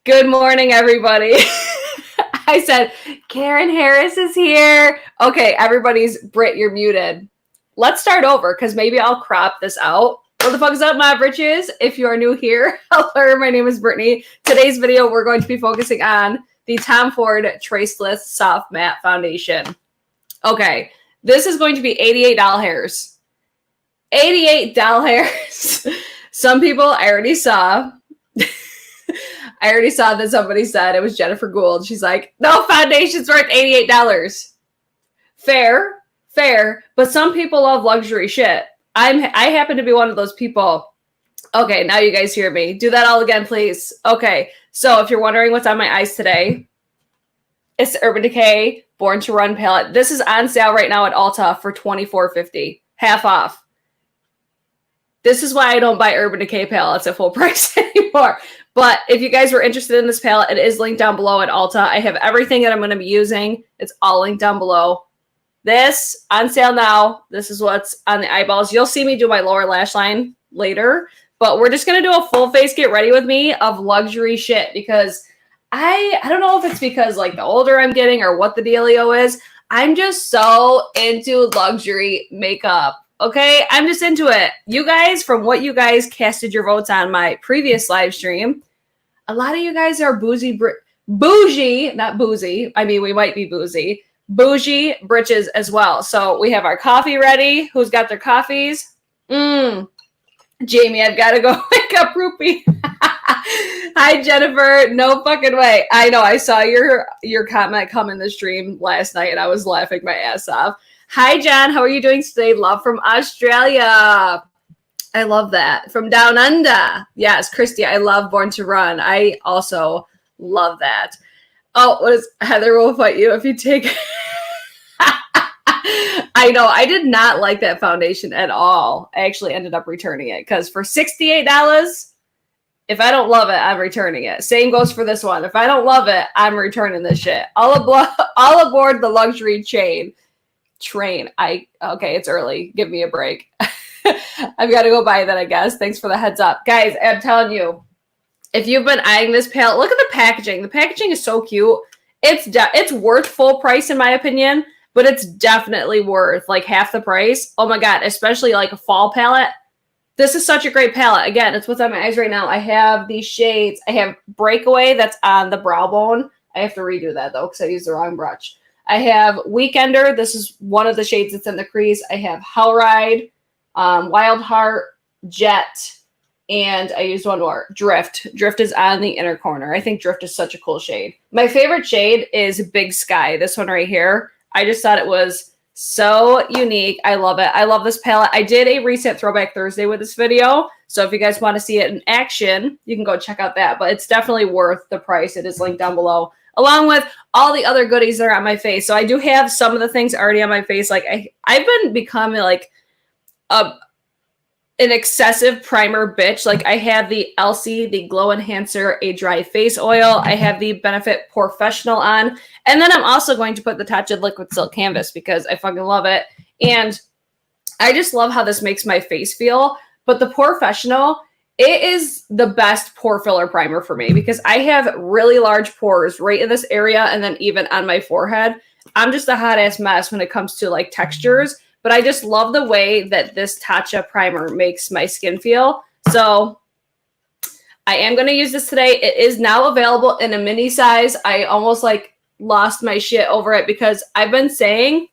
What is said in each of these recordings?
Good morning, everybody. I said, Karen Harris is here. Okay, everybody's Brit, you're muted. Let's start over because maybe I'll crop this out. What the fuck is up, my britches? If you are new here, hello, my name is Brittany. Today's video, we're going to be focusing on the Tom Ford Traceless Soft Matte Foundation. Okay, this is going to be $88 hairs. $88 hairs. Some people I already saw. I already saw that somebody said it was Jennifer Gould. She's like, no, foundation's worth $88. Fair. But some people love luxury shit. I happen to be one of those people. Okay, now you guys hear me. Do that all again, please. Okay, so if you're wondering what's on my eyes today, it's the Urban Decay Born to Run palette. This is on sale right now at Ulta for $24.50. Half off. This is why I don't buy Urban Decay palettes at full price anymore. But if you guys were interested in this palette, it is linked down below at Ulta. I have everything that I'm going to be using. It's all linked down below. This, on sale now. This is what's on the eyeballs. You'll see me do my lower lash line later. But we're just going to do a full face get ready with me of luxury shit. Because I don't know if it's because like the older I'm getting or what the dealio is. I'm just so into luxury makeup. Okay, I'm just into it. You guys, from what you guys casted your votes on my previous live stream, a lot of you guys are bougie, not boozy. I mean, we might be boozy. Bougie britches as well. So we have our coffee ready. Who's got their coffees? Jamie, I've got to go wake up Rupee. Hi, Jennifer. No fucking way. I know. I saw your comment come in the stream last night, and I was laughing my ass off. Hi, John. How are you doing today? Love from Australia. I love that. From Down Under. Yes, Christy, I love Born to Run. I also love that. Oh, what is Heather will fight you if you take I know. I did not like that foundation at all. I actually ended up returning it because for $68, if I don't love it, I'm returning it. Same goes for this one. If I don't love it, I'm returning this shit. All aboard the luxury train. Okay, it's early. Give me a break. I've got to go buy that, I guess. Thanks for the heads up. Guys, I'm telling you, if you've been eyeing this palette, look at the packaging. The packaging is so cute. It's worth full price in my opinion, but it's definitely worth like half the price. Oh my God, especially like a fall palette. This is such a great palette. Again, it's what's on my eyes right now. I have these shades. I have Breakaway that's on the brow bone. I have to redo that though because I used the wrong brush. I have Weekender. This is one of the shades that's in the crease. I have Hellride, Wild Heart, Jet, and I used one more, Drift. Drift is on the inner corner. I think Drift is such a cool shade. My favorite shade is Big Sky, this one right here. I just thought it was so unique. I love it. I love this palette. I did a Reset Throwback Thursday with this video, so if you guys want to see it in action, you can go check out that, but it's definitely worth the price. It is linked down below, along with all the other goodies that are on my face. So I do have some of the things already on my face. Like I've been becoming like an excessive primer bitch. Like I have the Elsie, the Glow Enhancer, a dry face oil. I have the Benefit Professional on. And then I'm also going to put the Tatcha Liquid Silk Canvas because I fucking love it. And I just love how this makes my face feel. But the Professional, it is the best pore filler primer for me because I have really large pores right in this area and then even on my forehead. I'm just a hot ass mess when it comes to like textures, but I just love the way that this Tatcha primer makes my skin feel. So I am going to use this today. It is now available in a mini size. I almost like lost my shit over it because I've been saying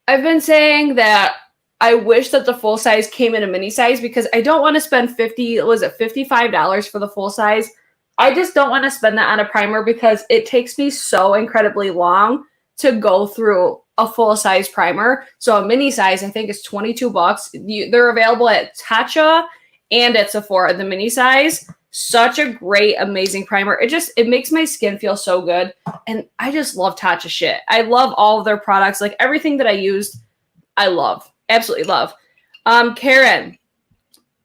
that I wish that the full size came in a mini size because I don't want to spend $55 for the full size. I just don't want to spend that on a primer because it takes me so incredibly long to go through a full size primer. So a mini size, I think is $22. They're available at Tatcha and at Sephora, the mini size. Such a great, amazing primer. It makes my skin feel so good. And I just love Tatcha shit. I love all of their products. Like everything that I used, I love. Absolutely love. Karen,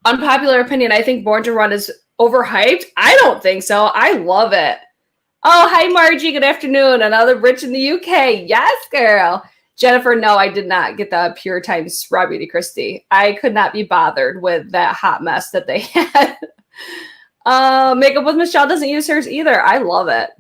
unpopular opinion. I think Born to Run is overhyped. I don't think so. I love it. Oh, hi, Margie. Good afternoon. Another Rich in the UK. Yes, girl. Jennifer, no, I did not get the Pure Times Raw Beauty Christie. I could not be bothered with that hot mess that they had. Makeup with Michelle doesn't use hers either. I love it.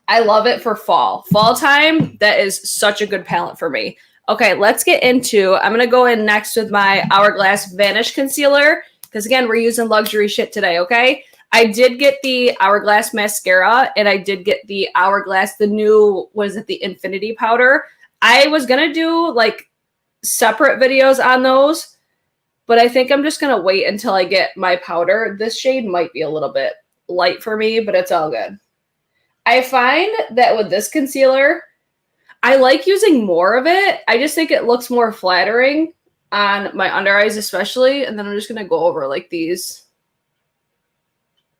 I love it for fall. Fall time, that is such a good palette for me. Okay, let's get into, I'm going to go in next with my Hourglass Vanish Concealer, because again, we're using luxury shit today, okay? I did get the Hourglass Mascara, and I did get the Hourglass, the new, what is it, the Infinity Powder. I was going to do, like, separate videos on those, but I think I'm just going to wait until I get my powder. This shade might be a little bit light for me, but it's all good. I find that with this concealer, I like using more of it. I just think it looks more flattering on my under eyes especially. And then I'm just going to go over like these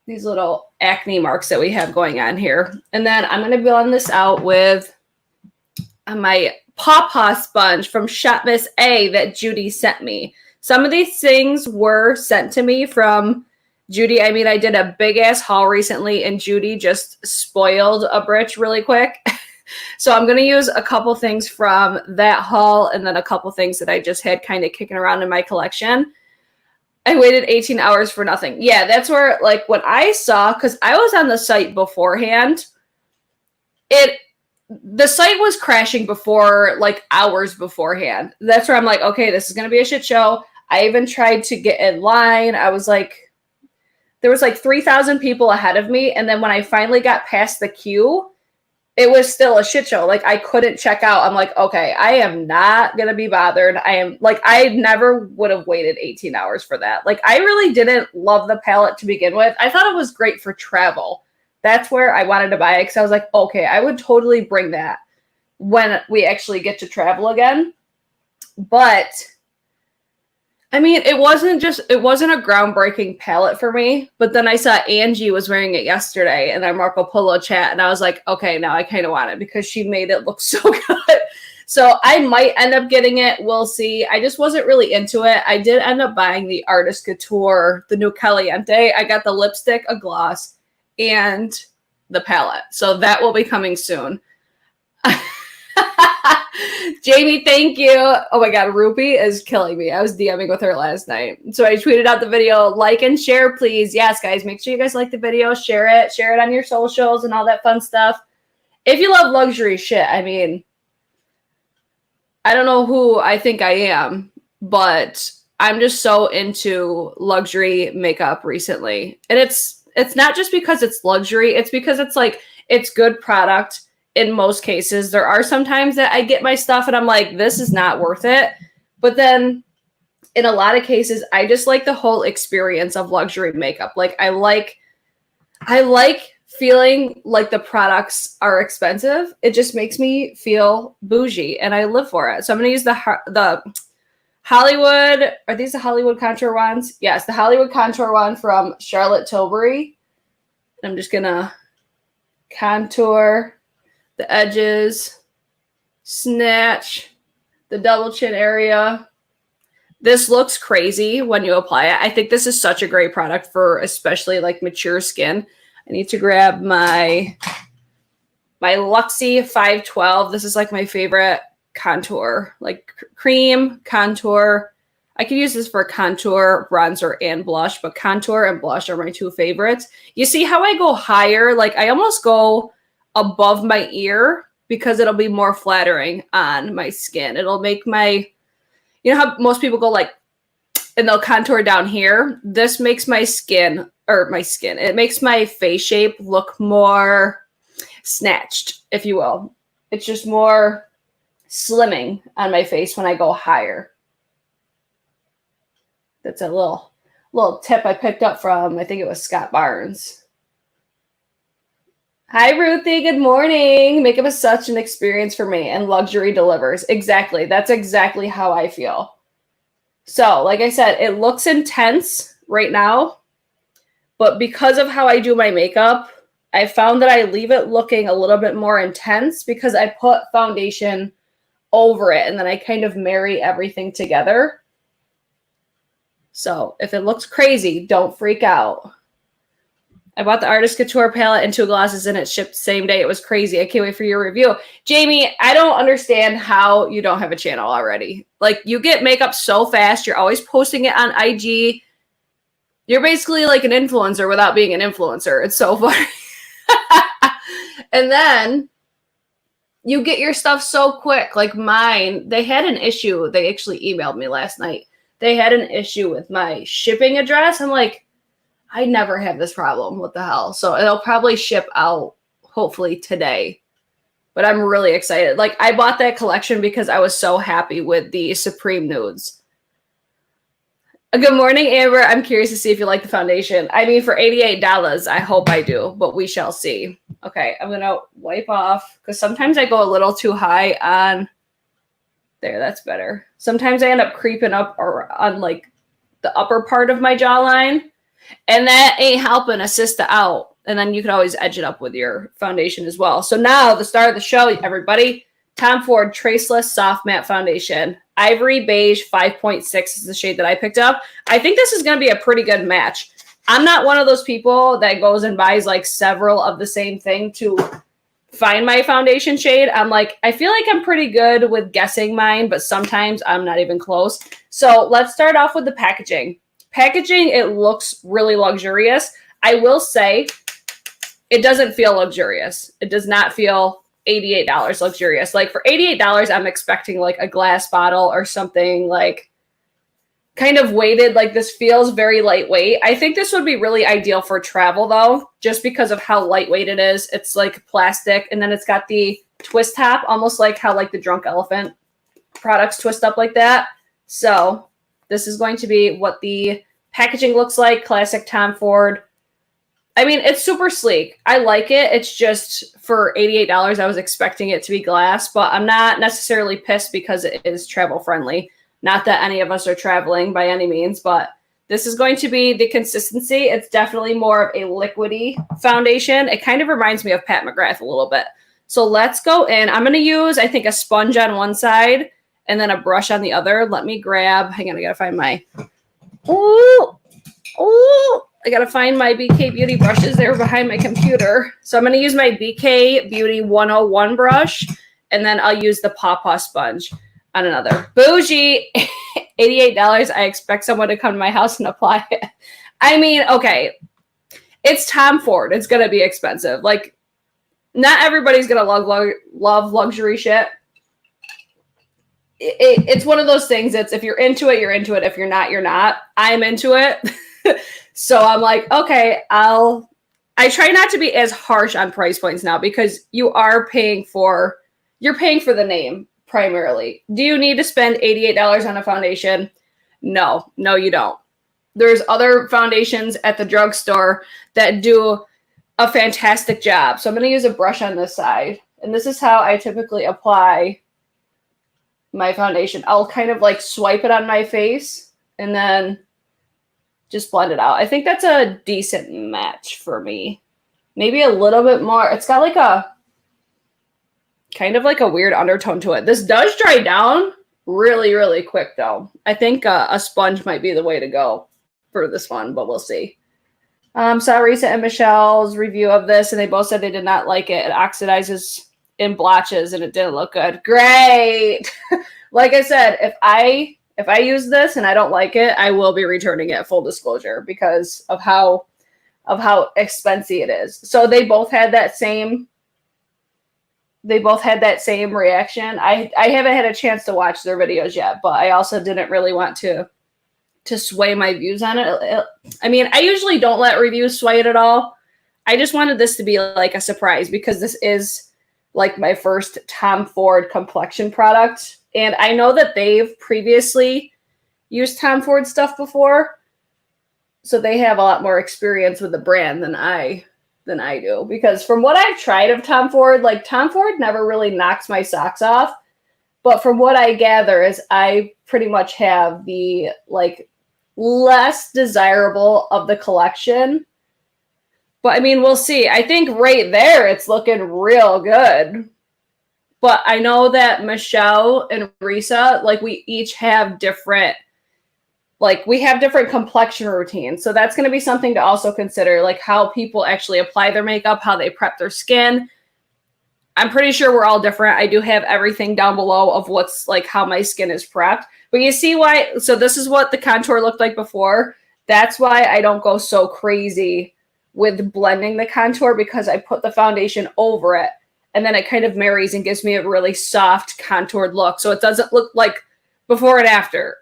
little acne marks that we have going on here. And then I'm going to blend this out with my Paw sponge from Shop Miss A that Judy sent me. Some of these things were sent to me from Judy. I mean, I did a big ass haul recently and Judy just spoiled a britch really quick. So I'm going to use a couple things from that haul and then a couple things that I just had kind of kicking around in my collection. I waited 18 hours for nothing. Yeah, that's where, like, when I saw, because I was on the site beforehand, the site was crashing before, like, hours beforehand. That's where I'm like, okay, this is going to be a shit show. I even tried to get in line. I was like, there was like 3,000 people ahead of me. And then when I finally got past the queue, it was still a shit show. Like, I couldn't check out. I'm like, okay, I am not going to be bothered. I am like, I never would have waited 18 hours for that. Like, I really didn't love the palette to begin with. I thought it was great for travel. That's where I wanted to buy it because I was like, okay, I would totally bring that when we actually get to travel again. But I mean, it wasn't a groundbreaking palette for me, but then I saw Angie was wearing it yesterday in our Marco Polo chat, and I was like, okay, now I kind of want it because she made it look so good. So I might end up getting it. We'll see. I just wasn't really into it. I did end up buying the Artist Couture, the new Caliente. I got the lipstick, a gloss, and the palette. So that will be coming soon. Jamie, thank you. Oh my God, Ruby is killing me. I was DMing with her last night. So I tweeted out the video. Like and share, please. Yes, guys, make sure you guys like the video. Share it on your socials and all that fun stuff. If you love luxury shit, I mean, I don't know who I think I am, but I'm just so into luxury makeup recently. And it's not just because it's luxury. It's because it's like, it's good product. In most cases, there are some times that I get my stuff and I'm like, this is not worth it. But then in a lot of cases, I just like the whole experience of luxury makeup. Like I like feeling like the products are expensive. It just makes me feel bougie and I live for it. So I'm going to use the Hollywood. Are these the Hollywood contour ones? Yes, the Hollywood contour one from Charlotte Tilbury. I'm just going to contour the edges, snatch the double chin area. This looks crazy when you apply it. I think this is such a great product for especially like mature skin. I need to grab my Luxie 512. This is like my favorite contour, like cream contour. I could use this for contour, bronzer, and blush, but contour and blush are my two favorites. You see how I go higher? Like I almost go above my ear because it'll be more flattering on my skin. It'll make my, you know how most people go like, and they'll contour down here. This makes my skin, it makes my face shape look more snatched, if you will. It's just more slimming on my face when I go higher. That's a little tip I picked up from, I think it was Scott Barnes. Hi, Ruthie. Good morning. Makeup is such an experience for me, and luxury delivers. Exactly. That's exactly how I feel. So, like I said, it looks intense right now, but because of how I do my makeup, I found that I leave it looking a little bit more intense because I put foundation over it, and then I kind of marry everything together. So, if it looks crazy, don't freak out. I bought the Artist Couture palette and 2 glosses and it shipped same day. It was crazy. I can't wait for your review. Jamie, I don't understand how you don't have a channel already. Like, you get makeup so fast. You're always posting it on IG. You're basically like an influencer without being an influencer. It's so funny. And then you get your stuff so quick. Like mine, they had an issue. They actually emailed me last night. They had an issue with my shipping address. I'm like, I never have this problem. What the hell? So it'll probably ship out hopefully today. But I'm really excited. Like I bought that collection because I was so happy with the Supreme nudes. Good morning, Amber. I'm curious to see if you like the foundation. I mean, for $88, I hope I do, but we shall see. Okay, I'm going to wipe off because sometimes I go a little too high on there. That's better. Sometimes I end up creeping up or on like the upper part of my jawline, and that ain't helping assist the out. And then you can always edge it up with your foundation as well. So now the start of the show, everybody, Tom Ford Traceless Soft Matte Foundation. Ivory Beige 5.6 is the shade that I picked up. I think this is going to be a pretty good match. I'm not one of those people that goes and buys like several of the same thing to find my foundation shade. I'm like, I feel like I'm pretty good with guessing mine, but sometimes I'm not even close. So let's start off with the packaging. Packaging, it looks really luxurious. I will say it doesn't feel luxurious. It does not feel $88 luxurious. Like for $88, I'm expecting like a glass bottle or something like kind of weighted. Like this feels very lightweight. I think this would be really ideal for travel though, just because of how lightweight it is. It's like plastic, and then it's got the twist top, almost like how like the Drunk Elephant products twist up like that. So this is going to be what the packaging looks like. Classic Tom Ford. I mean, it's super sleek. I like it. It's just for $88, I was expecting it to be glass, but I'm not necessarily pissed because it is travel friendly. Not that any of us are traveling by any means, but this is going to be the consistency. It's definitely more of a liquidy foundation. It kind of reminds me of Pat McGrath a little bit. So let's go in. I'm going to use, I think, a sponge on one side and then a brush on the other. Let me grab, hang on, I got to find my, I got to find my BK Beauty brushes. They're behind my computer. So I'm going to use my BK Beauty 101 brush, and then I'll use the Pawpaw sponge on another. Bougie, $88. I expect someone to come to my house and apply it. I mean, okay, it's Tom Ford. It's going to be expensive. Like, not everybody's going to love luxury shit. It's one of those things. It's if you're into it, you're into it. If you're not, you're not. I'm into it. So I'm like, okay, I try not to be as harsh on price points now because you're paying for the name primarily. Do you need to spend $88 on a foundation? No, you don't. There's other foundations at the drugstore that do a fantastic job. So I'm going to use a brush on this side. And this is how I typically apply my foundation. I'll kind of like swipe it on my face and then just blend it out. I think that's a decent match for me. Maybe a little bit more. It's got like a kind of like a weird undertone to it. This does dry down really, really quick though. I think a sponge might be the way to go for this one, but we'll see. Saw Risa and Michelle's review of this, and they both said they did not like it. It oxidizes in blotches and it didn't look good. Great. Like I said, if I use this and I don't like it, I will be returning it, full disclosure, because of how expensive it is. So they both had that same reaction. I haven't had a chance to watch their videos yet, but I also didn't really want to sway my views on it. I mean, I usually don't let reviews sway it at all. I just wanted this to be like a surprise because this is like my first Tom Ford complexion product. And I know that they've previously used Tom Ford stuff before. So they have a lot more experience with the brand than I do. Because from what I've tried of Tom Ford, like Tom Ford never really knocks my socks off. But from what I gather is I pretty much have the like less desirable of the collection. But I mean, we'll see. I think right there, it's looking real good. But I know that Michelle and Risa, like we each have different, like we have different complexion routines. So that's going to be something to also consider, like how people actually apply their makeup, how they prep their skin. I'm pretty sure we're all different. I do have everything down below of what's like how my skin is prepped. But you see why, so this is what the contour looked like before. That's why I don't go so crazy with blending the contour, because I put the foundation over it and then it kind of marries and gives me a really soft contoured look. So it doesn't look like before and after.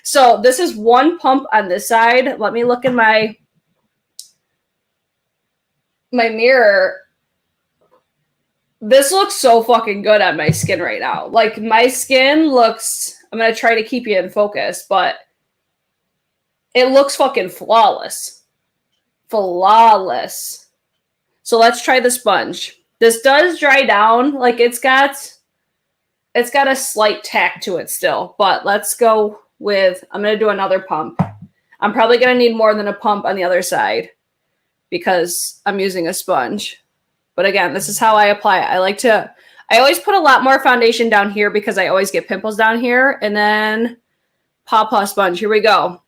So this is one pump on this side. Let me look in my mirror. This looks so fucking good on my skin right now. Like, my skin looks, I'm going to try to keep you in focus, but it looks fucking flawless. Flawless. So let's try the sponge. This does dry down. Like, it's got a slight tack to it still, but let's go with, I'm going to do another pump. I'm probably going to need more than a pump on the other side because I'm using a sponge. But again, this is how I apply it. I always put a lot more foundation down here because I always get pimples down here. And then Pawpaw sponge. Here we go.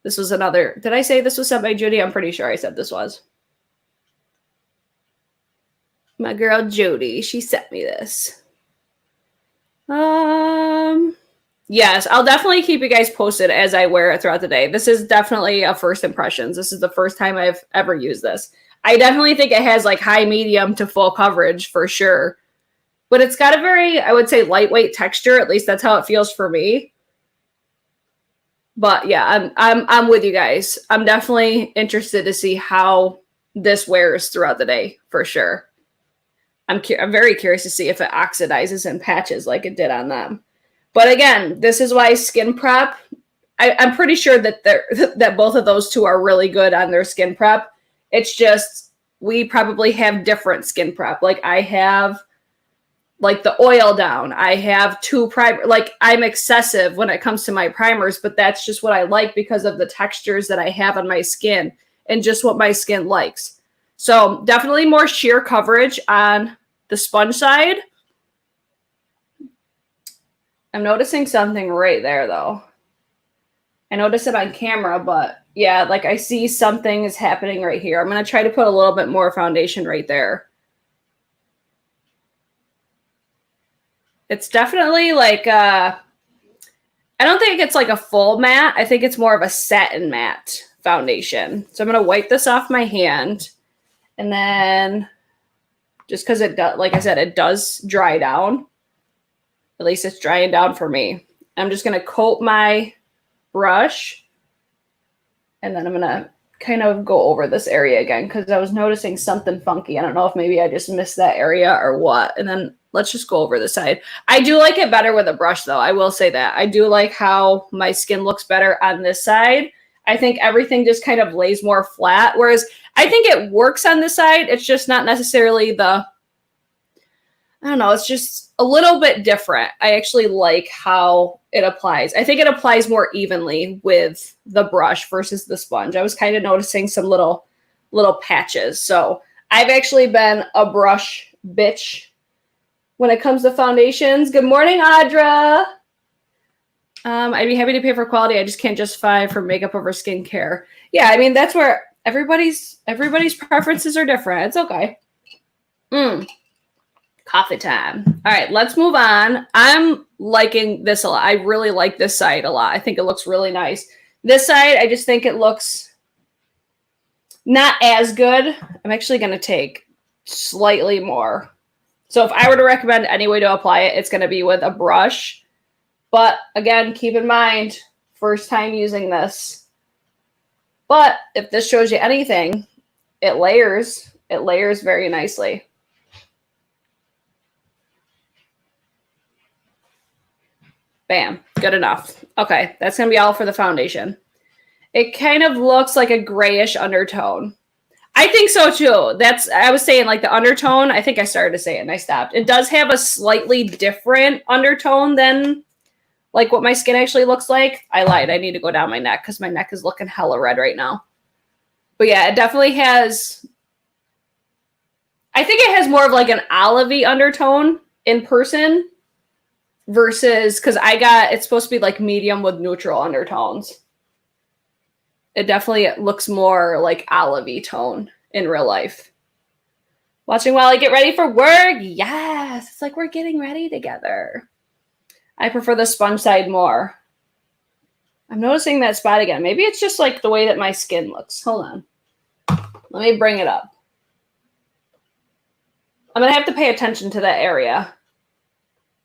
This was another, did I say this was sent by Judy? I'm pretty sure I said this was. My girl Judy, she sent me this. Yes, I'll definitely keep you guys posted as I wear it throughout the day. This is definitely a first impressions. This is the first time I've ever used this. I definitely think it has like high, medium to full coverage for sure. But it's got a very, I would say, lightweight texture. At least that's how it feels for me. But yeah, I'm with you guys. I'm definitely interested to see how this wears throughout the day for sure. I'm very curious to see if it oxidizes in patches like it did on them. But again, this is why skin prep, I'm pretty sure that that both of those two are really good on their skin prep. It's just we probably have different skin prep. Like, I have like the oil down. I have 2 primer. Like, I'm excessive when it comes to my primers, but that's just what I like because of the textures that I have on my skin and just what my skin likes. So definitely more sheer coverage on the sponge side. I'm noticing something right there, though. I noticed it on camera, but yeah, like I see something is happening right here. I'm going to try to put a little bit more foundation right there. It's definitely like, I don't think it's like a full matte. I think it's more of a satin matte foundation. So I'm going to wipe this off my hand. And then just because it does, like I said, it does dry down. At least it's drying down for me. I'm just going to coat my brush. And then I'm going to kind of go over this area again because I was noticing something funky. I don't know if maybe I just missed that area or what. And then let's just go over the side. I do like it better with a brush, though. I will say that. I do like how my skin looks better on this side. I think everything just kind of lays more flat, whereas I think it works on this side. It's just not necessarily the, I don't know, it's just a little bit different. I actually like how it applies. I think it applies more evenly with the brush versus the sponge. I was kind of noticing some little patches. So I've actually been a brush bitch when it comes to foundations. Good morning, Audra. I'd be happy to pay for quality. I just can't justify for makeup over skincare. Yeah, I mean, that's where everybody's preferences are different. It's okay. Coffee time. All right, let's move on. I'm liking this a lot. I really like this side a lot. I think it looks really nice. This side, I just think it looks not as good. I'm actually going to take slightly more. So if I were to recommend any way to apply it, it's going to be with a brush. But again, keep in mind, first time using this. But if this shows you anything, it layers. It layers very nicely. Bam, good enough. Okay, that's going to be all for the foundation. It kind of looks like a grayish undertone. I think so too. I was saying like the undertone, I think I started to say it and I stopped. It does have a slightly different undertone than like what my skin actually looks like. I lied. I need to go down my neck because my neck is looking hella red right now. But yeah, it definitely has, I think it has more of like an olivey undertone in person versus, because it's supposed to be like medium with neutral undertones. It definitely looks more like olivey tone in real life. Watching while I get ready for work. Yes, it's like we're getting ready together. I prefer the sponge side more. I'm noticing that spot again. Maybe it's just like the way that my skin looks. Hold on. Let me bring it up. I'm going to have to pay attention to that area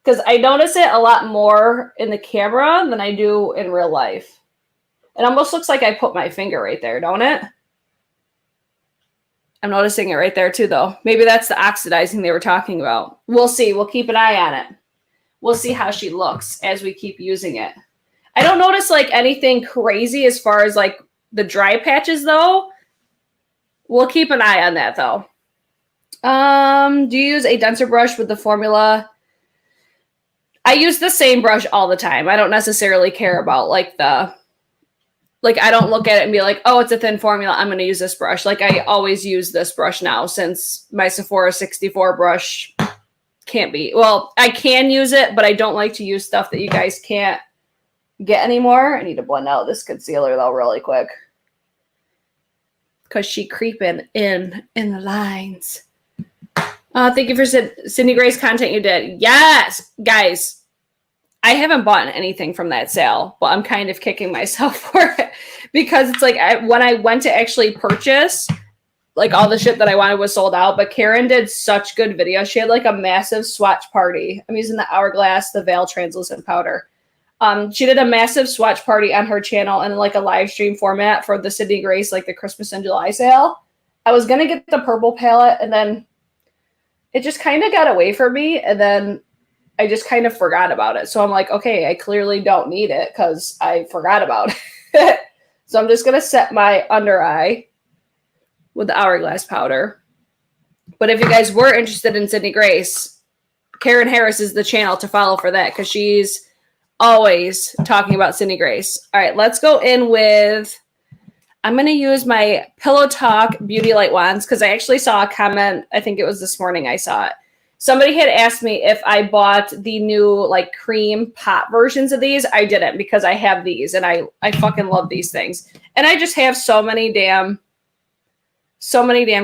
because I notice it a lot more in the camera than I do in real life. It almost looks like I put my finger right there, don't it? I'm noticing it right there too, though. Maybe that's the oxidizing they were talking about. We'll see. We'll keep an eye on it. We'll see how she looks as we keep using it. I don't notice like anything crazy as far as like the dry patches, though. We'll keep an eye on that, though. Do you use a denser brush with the formula? I use the same brush all the time. I don't necessarily care about like I don't look at it and be like, oh, it's a thin formula, I'm going to use this brush. Like I always use this brush now since my Sephora 64 brush can't be. Well, I can use it, but I don't like to use stuff that you guys can't get anymore. I need to blend out this concealer though really quick because she creeping in the lines. Thank you for Sydney Grace content you did. Yes, guys. I haven't bought anything from that sale, but I'm kind of kicking myself for it because it's like when I went to actually purchase, like all the shit that I wanted was sold out, but Karen did such good videos. She had like a massive swatch party. I'm using the Hourglass, the Veil Translucent Powder. She did a massive swatch party on her channel in like a live stream format for the Sydney Grace, like the Christmas and July sale. I was going to get the purple palette and then it just kind of got away from me. And then I just kind of forgot about it. So I'm like, okay, I clearly don't need it because I forgot about it. So I'm just going to set my under eye with the Hourglass powder. But if you guys were interested in Sydney Grace, Karen Harris is the channel to follow for that because she's always talking about Sydney Grace. All right, let's go in with, I'm going to use my Pillow Talk Beauty Light Wands because I actually saw a comment. I think it was this morning I saw it. Somebody had asked me if I bought the new like cream pot versions of these. I didn't because I have these and I fucking love these things. And I just have so many damn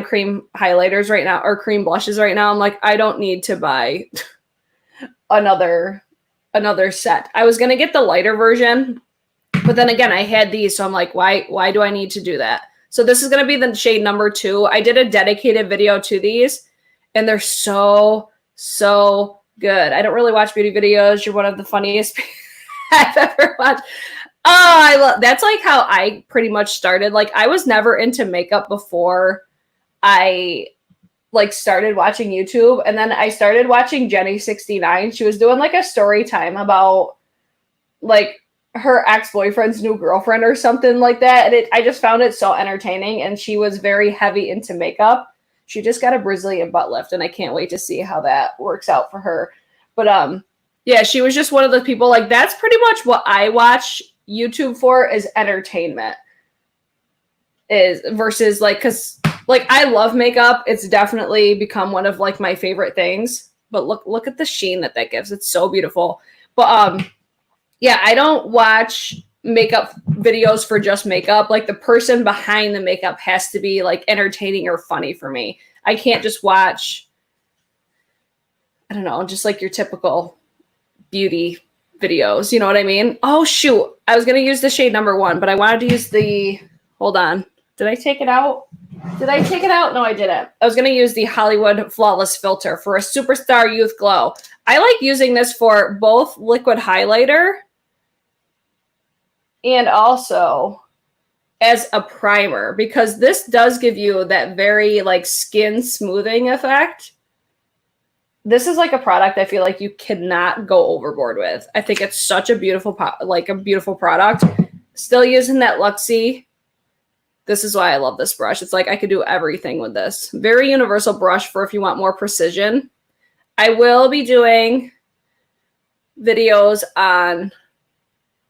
cream highlighters right now or cream blushes right now. I'm like, I don't need to buy another set. I was going to get the lighter version, but then again, I had these. So I'm like, why do I need to do that? So this is going to be the shade number 2. I did a dedicated video to these. And they're so good. I don't really watch beauty videos. You're one of the funniest I've ever watched. Oh, that's like how I pretty much started. Like I was never into makeup before I like started watching YouTube. And then I started watching Jenny69. She was doing like a story time about like her ex-boyfriend's new girlfriend or something like that. And I just found it so entertaining. And she was very heavy into makeup. She just got a Brazilian butt lift, and I can't wait to see how that works out for her. But yeah, she was just one of the people. Like that's pretty much what I watch YouTube for is entertainment. Is versus like because like I love makeup. It's definitely become one of like my favorite things. But look at the sheen that gives. It's so beautiful. But yeah, I don't watch makeup videos for just makeup. Like the person behind the makeup has to be like entertaining or funny for me. I can't just watch, I don't know, just like your typical beauty videos. You know what I mean? Oh shoot. I was going to use the shade number 1, but I wanted to use the, hold on. Did I take it out? Did I take it out? No, I didn't. I was going to use the Hollywood Flawless Filter for a Superstar Youth Glow. I like using this for both liquid highlighter and also as a primer because this does give you that very like skin smoothing effect. This is like a product I feel like you cannot go overboard with. I think it's such a beautiful product. Still using that Luxie. This is why I love this brush. It's like I could do everything with this. Very universal brush for if you want more precision. I will be doing videos on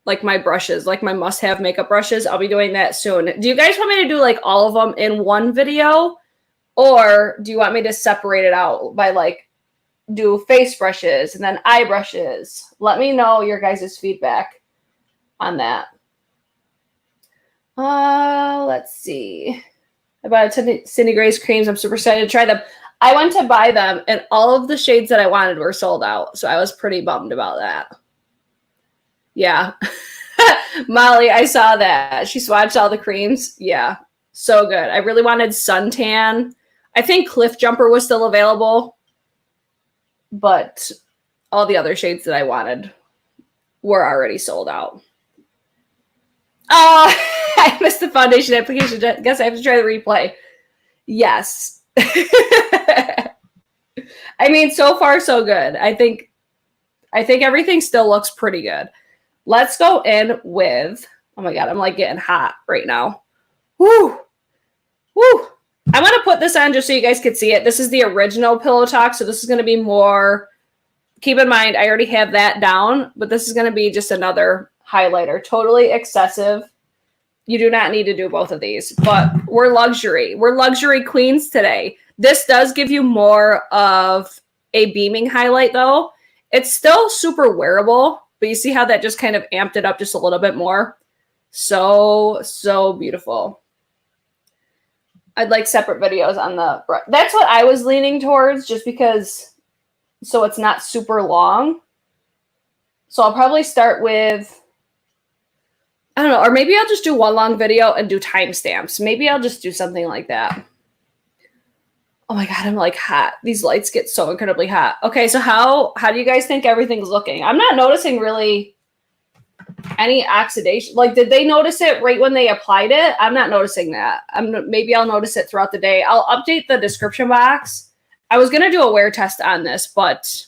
like my brushes, like my must-have makeup brushes. I'll be doing that soon. Do you guys want me to do like all of them in one video? Or do you want me to separate it out by like do face brushes and then eye brushes? Let me know your guys' feedback on that. Let's see. I bought Sydney Grace creams. I'm super excited to try them. I went to buy them and all of the shades that I wanted were sold out. So I was pretty bummed about that. Yeah. Molly, I saw that. She swatched all the creams. Yeah, so good. I really wanted suntan. I think Cliff Jumper was still available, but all the other shades that I wanted were already sold out. Oh, I missed the foundation application. Guess I have to try the replay. Yes. I mean, so far so good. I think everything still looks pretty good. Let's go in with, oh my God, I'm like getting hot right now. Woo. Woo. I want to put this on just so you guys could see it. This is the original Pillow Talk, so this is going to be more, keep in mind, I already have that down, but this is going to be just another highlighter. Totally excessive. You do not need to do both of these, but we're luxury. We're luxury queens today. This does give you more of a beaming highlight, though. It's still super wearable, but you see how that just kind of amped it up just a little bit more? So, so beautiful. I'd like separate videos on the brush. That's what I was leaning towards, just because, so it's not super long. So I'll probably start with, I don't know, or maybe I'll just do one long video and do timestamps. Maybe I'll just do something like that. Oh my God, I'm like hot. These lights get so incredibly hot. Okay, so how do you guys think everything's looking? I'm not noticing really any oxidation. Like, did they notice it right when they applied it? I'm not noticing that. Maybe I'll notice it throughout the day. I'll update the description box. I was going to do a wear test on this, but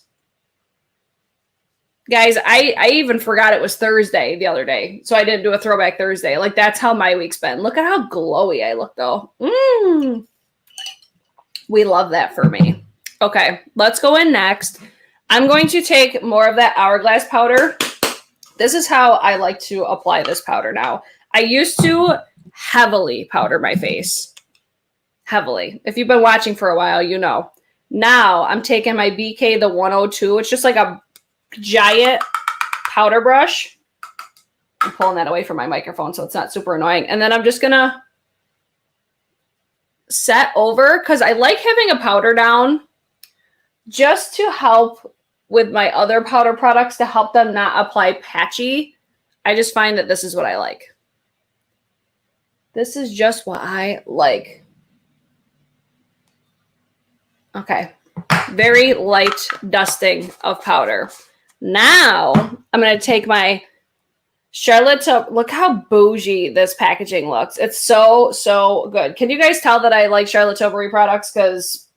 guys, I even forgot it was Thursday the other day. So I didn't do a throwback Thursday. Like, that's how my week's been. Look at how glowy I look, though. We love that for me. Okay, let's go in next. I'm going to take more of that Hourglass powder. This is how I like to apply this powder now. I used to heavily powder my face. Heavily. If you've been watching for a while, you know. Now I'm taking my BK, the 102. It's just like a giant powder brush. I'm pulling that away from my microphone so it's not super annoying. And then I'm just going to set over, because I like having a powder down just to help with my other powder products, to help them not apply patchy. I just find that this is what I like. This is just what I like. Okay. Very light dusting of powder. Now I'm going to take my Charlotte Tilbury. Look how bougie this packaging looks. It's so, so good. Can you guys tell that I like Charlotte Tilbury products? Because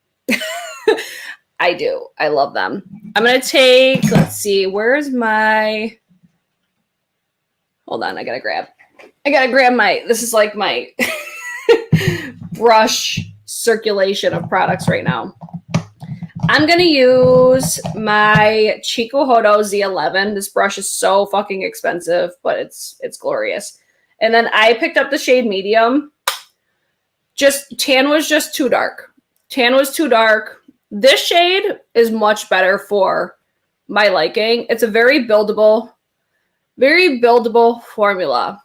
I do. I love them. I'm going to take, let's see, where's my, hold on, I got to grab my, this is like my brush circulation of products right now. I'm going to use my Chico Hodo Z11. This brush is so fucking expensive, but it's glorious. And then I picked up the shade medium. Tan was just too dark. Tan was too dark. This shade is much better for my liking. It's a very buildable formula.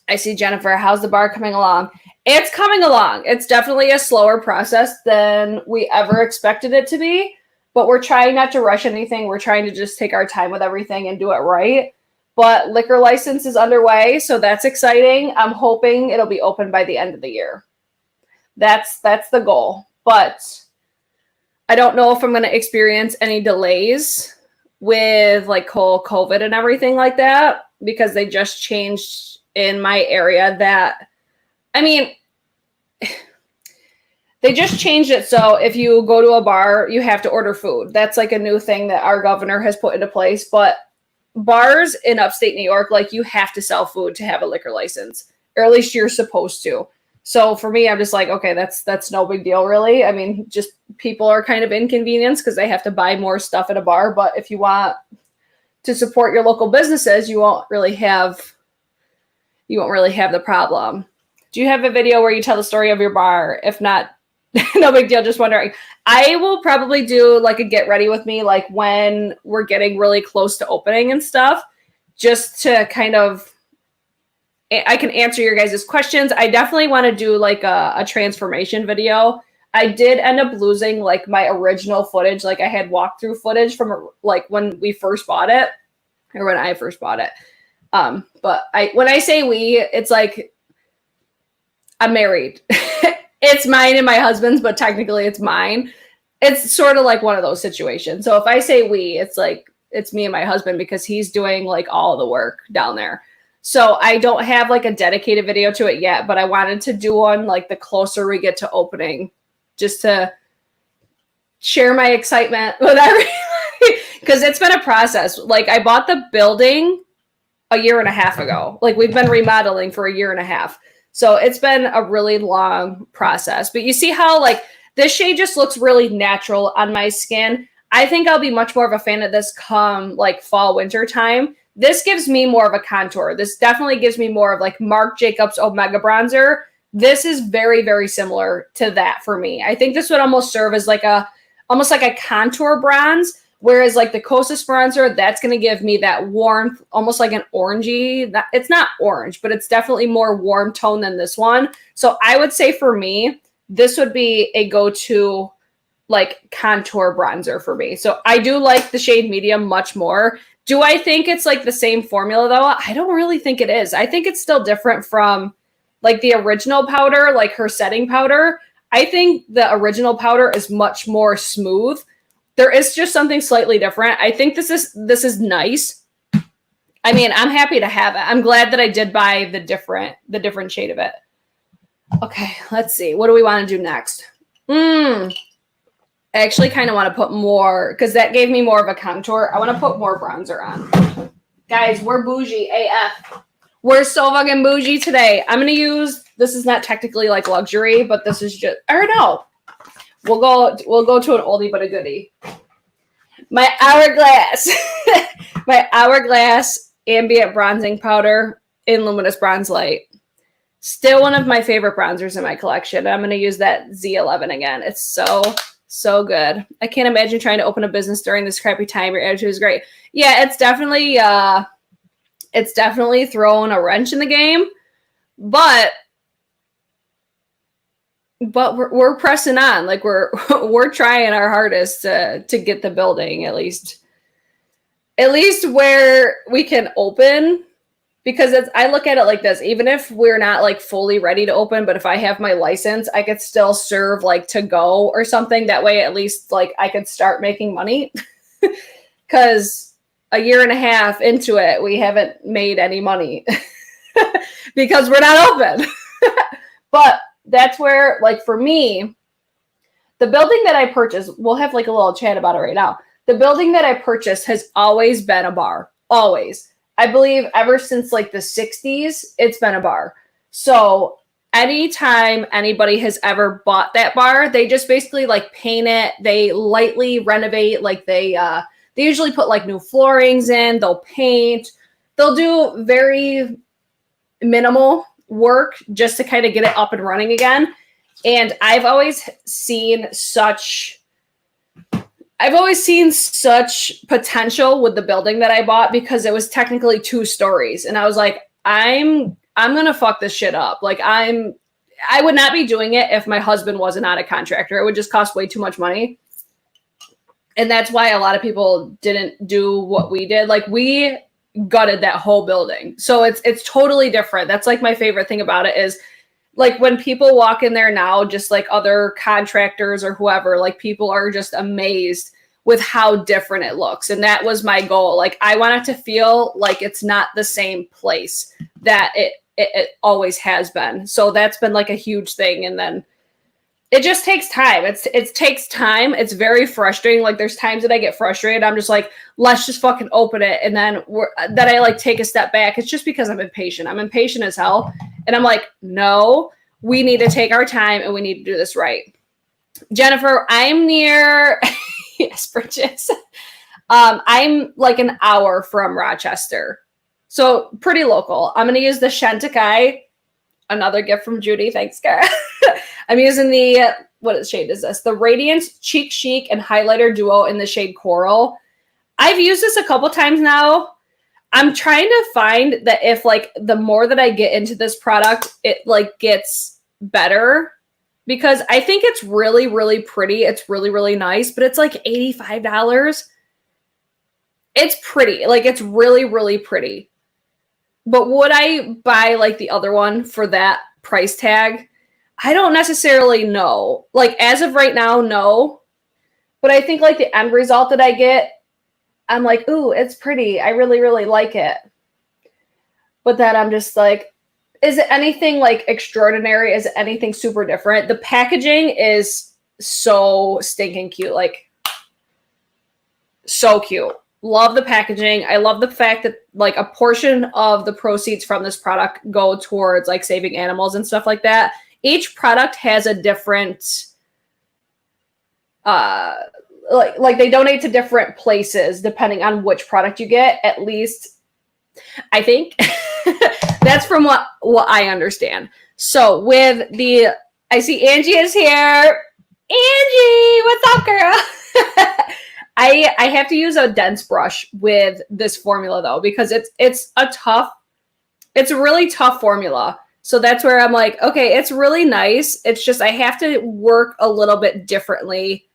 I see Jennifer. How's the bar coming along? It's coming along. It's definitely a slower process than we ever expected it to be, but we're trying not to rush anything. We're trying to just take our time with everything and do it right. But liquor license is underway, so that's exciting. I'm hoping it'll be open by the end of the year. That's the goal. But I don't know if I'm going to experience any delays with like whole COVID and everything like that, because they just changed in my area that, I mean, they just changed it. So if you go to a bar, you have to order food. That's like a new thing that our governor has put into place. But bars in upstate New York, like, you have to sell food to have a liquor license, or at least you're supposed to. So for me, I'm just like, okay, that's no big deal, really. I mean, just people are kind of inconvenienced because they have to buy more stuff at a bar. But if you want to support your local businesses, you won't really have the problem. Do you have a video where you tell the story of your bar? If not, no big deal. Just wondering. I will probably do like a get ready with me, like when we're getting really close to opening and stuff, just to kind of, I can answer your guys' questions. I definitely want to do like a transformation video. I did end up losing like my original footage. Like, I had walkthrough footage from like when we first bought it, or when I first bought it. But when I say we, it's like I'm married. It's mine and my husband's, but technically it's mine. It's sort of like one of those situations. So if I say we, it's like it's me and my husband because he's doing like all the work down there. So I don't have like a dedicated video to it yet, but I wanted to do one like the closer we get to opening, just to share my excitement with everybody because it's been a process. Like I bought the building a year and a half ago. Like we've been remodeling for a year and a half. So it's been a really long process. But you see how like this shade just looks really natural on my skin. I think I'll be much more of a fan of this come like fall, winter time. This gives me more of a contour. This definitely gives me more of like Marc Jacobs Omega Bronzer. This is very, very similar to that for me. I think this would almost serve as like almost like a contour bronze, whereas like the Kosas bronzer, that's going to give me that warmth, almost like an orangey. It's not orange, but it's definitely more warm tone than this one. So I would say for me, this would be a go-to like contour bronzer for me. So I do like the shade medium much more. Do I think it's like the same formula though? I don't really think it is. I think it's still different from like the original powder, like her setting powder. I think the original powder is much more smooth. There is just something slightly different. I think this is nice. I mean, I'm happy to have it. I'm glad that I did buy the different shade of it. Okay, let's see. What do we want to do next? I actually kind of want to put more because that gave me more of a contour. I want to put more bronzer on. Guys, we're bougie AF. We're so fucking bougie today. I'm going to use, this is not technically like luxury, but this is just, or no. We'll go to an oldie but a goodie. My Hourglass. My Hourglass Ambient Bronzing Powder in Luminous Bronze Light. Still one of my favorite bronzers in my collection. I'm going to use that Z11 again. It's so good. I can't imagine trying to open a business during this crappy time. Your attitude is great. Yeah, it's definitely thrown a wrench in the game, but we're pressing on. Like we're trying our hardest to get the building at least where we can open, because I look at it like this. Even if we're not like fully ready to open, but if I have my license, I could still serve like to go or something. That way, at least like I could start making money. Because a year and a half into it, we haven't made any money because we're not open. But that's where, like for me, the building that I purchased, we'll have like a little chat about it right now. The building that I purchased has always been a bar. Always. I believe ever since like the 60s, it's been a bar. So anytime anybody has ever bought that bar, they just basically like paint it. They lightly renovate. Like they usually put like new floorings in. They'll paint. They'll do very minimal work just to kind of get it up and running again. And I've always seen such potential with the building that I bought, because it was technically 2 stories. And I was like, I'm going to fuck this shit up. Like I would not be doing it if my husband wasn't not a contractor. It would just cost way too much money. And that's why a lot of people didn't do what we did. Like we gutted that whole building. So it's totally different. That's like my favorite thing about it is like when people walk in there now, just like other contractors or whoever, like people are just amazed with how different it looks. And that was my goal. Like I want it to feel like it's not the same place that it always has been. So that's been like a huge thing. And then it just takes time. It takes time. It's very frustrating. Like there's times that I get frustrated. I'm just like, let's just fucking open it. And then I like take a step back. It's just because I'm impatient. I'm impatient as hell. And I'm like, no, we need to take our time and we need to do this right. Jennifer, I'm near, yes, Bridges. I'm like an hour from Rochester. So pretty local. I'm going to use the Chantecaille. Another gift from Judy. Thanks, Cara. I'm using the, what shade is this? The Radiance Cheek Chic and Highlighter Duo in the shade Coral. I've used this a couple times now. I'm trying to find that if like the more that I get into this product, it like gets better, because I think it's really, really pretty. It's really, really nice, but it's like $85. It's pretty. Like it's really, really pretty. But would I buy like the other one for that price tag? I don't necessarily know. Like as of right now, no. But I think like the end result that I get, I'm like, ooh, it's pretty. I really, really like it. But then I'm just like, is it anything like extraordinary? Is it anything super different? The packaging is so stinking cute. Like, so cute. Love the packaging. I love the fact that like a portion of the proceeds from this product go towards like saving animals and stuff like that. Each product has a different like they donate to different places depending on which product you get, at least I think. That's from what I understand. So with the, I see Angie is here. Angie, what's up, girl? I have to use a dense brush with this formula though, because it's a really tough formula. So that's where I'm like, okay, it's really nice. It's just I have to work a little bit differently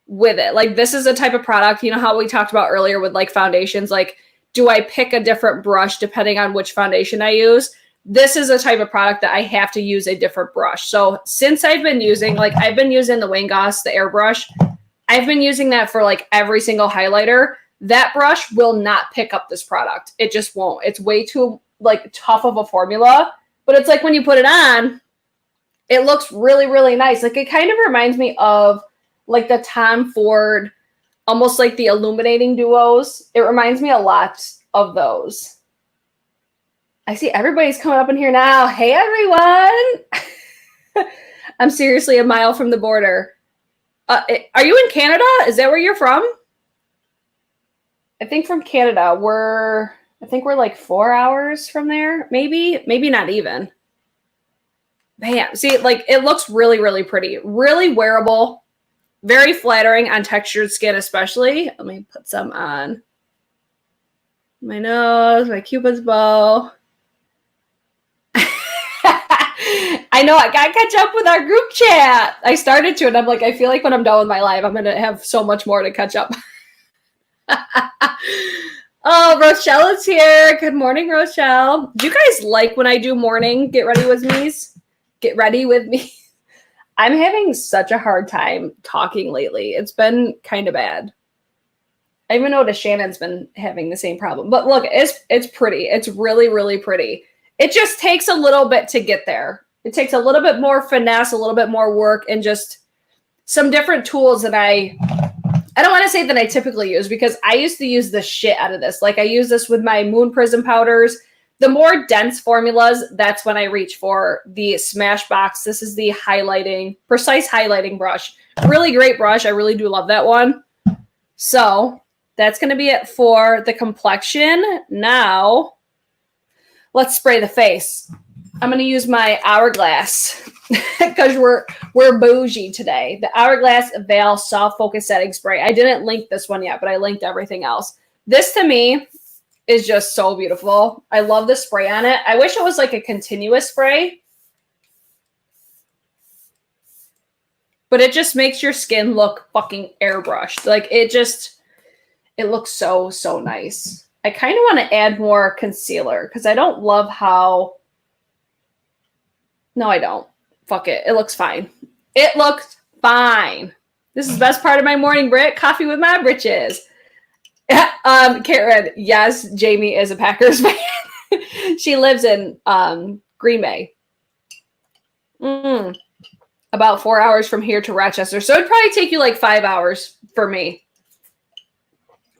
with it. Like this is a type of product, you know how we talked about earlier with like foundations, like do I pick a different brush depending on which foundation I use? This is a type of product that I have to use a different brush. So since I've been using the Wayne Goss, the airbrush, I've been using that for like every single highlighter. That brush will not pick up this product. It just won't. It's way too like tough of a formula, but it's like when you put it on, it looks really, really nice. Like it kind of reminds me of like the Tom Ford, almost like the illuminating duos. It reminds me a lot of those. I see everybody's coming up in here now. Hey, everyone. I'm seriously a mile from the border. Are you in Canada? Is that where you're from? I think from Canada. We're like 4 hours from there. Maybe not even. Man, see, like it looks really, really pretty. Really wearable. Very flattering on textured skin, especially. Let me put some on my nose, my Cupid's bow. I know, I gotta catch up with our group chat. I started to, and I'm like, I feel like when I'm done with my live, I'm gonna have so much more to catch up. Oh, Rochelle is here. Good morning, Rochelle. Do you guys like when I do morning get ready with me's? Get ready with me. I'm having such a hard time talking lately. It's been kind of bad. I even noticed Shannon's been having the same problem. But look, it's pretty. It's really, really pretty. It just takes a little bit to get there. It takes a little bit more finesse, a little bit more work, and just some different tools that I don't want to say that I typically use, because I used to use the shit out of this. Like I use this with my Moon Prism powders. The more dense formulas, that's when I reach for the Smashbox. This is the precise highlighting brush. Really great brush. I really do love that one. So that's going to be it for the complexion. Now, let's spray the face. I'm going to use my Hourglass because we're bougie today. The Hourglass Veil Soft Focus Setting Spray. I didn't link this one yet, but I linked everything else. This to me is just so beautiful. I love the spray on it. I wish it was like a continuous spray, but it just makes your skin look fucking airbrushed. Like it looks so, so nice. I kind of want to add more concealer because I don't love how, no, I don't. Fuck it. It looks fine. It looks fine. This is the best part of my morning, Brit. Coffee with my britches. Karen, yes, Jamie is a Packers fan. She lives in Green Bay. About 4 hours from here to Rochester. So it'd probably take you like 5 hours for me.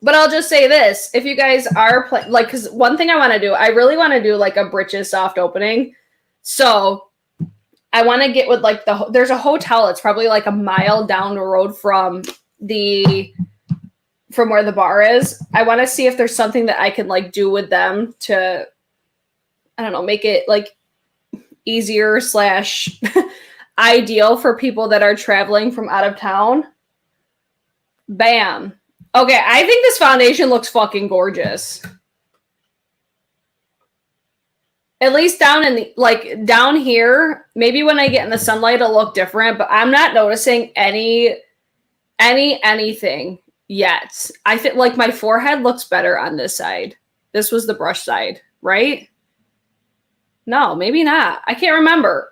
But I'll just say this. If you guys are because one thing I want to do, I really want to do like a britches soft opening. So I want to get with like there's a hotel. It's probably like a mile down the road from where the bar is. I want to see if there's something that I can like do with them to, I don't know, make it like easier / ideal for people that are traveling from out of town. Bam. Okay, I think this foundation looks fucking gorgeous. At least down here, maybe when I get in the sunlight, it'll look different, but I'm not noticing anything yet. I think like my forehead looks better on this side. This was the brush side, right? No, maybe not. I can't remember.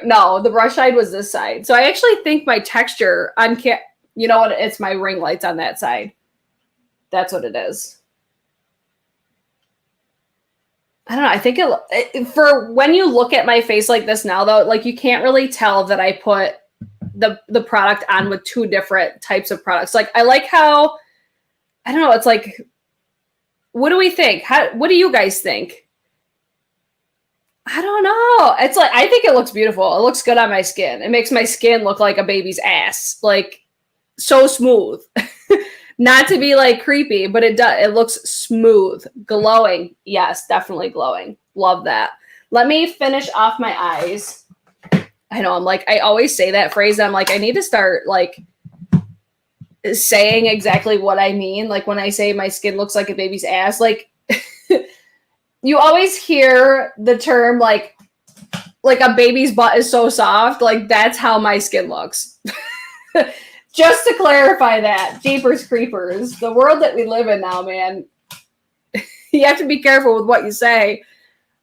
No, the brush side was this side. So I actually think my texture you know what? It's my ring lights on that side. That's what it is. I don't know. I think for when you look at my face like this now, though, like you can't really tell that I put the product on with two different types of products. Like I like how, I don't know. It's like, what do we think? What do you guys think? I don't know. It's like, I think it looks beautiful. It looks good on my skin. It makes my skin look like a baby's ass. Like so smooth. Not to be like creepy, but it does. It looks smooth, glowing. Yes, definitely glowing. Love that. Let me finish off my eyes. I know I always say that phrase. I'm like, I need to start like saying exactly what I mean. Like when I say my skin looks like a baby's ass, like you always hear the term like a baby's butt is so soft. Like that's how my skin looks. Just to clarify that, Jeepers Creepers, the world that we live in now, man, you have to be careful with what you say.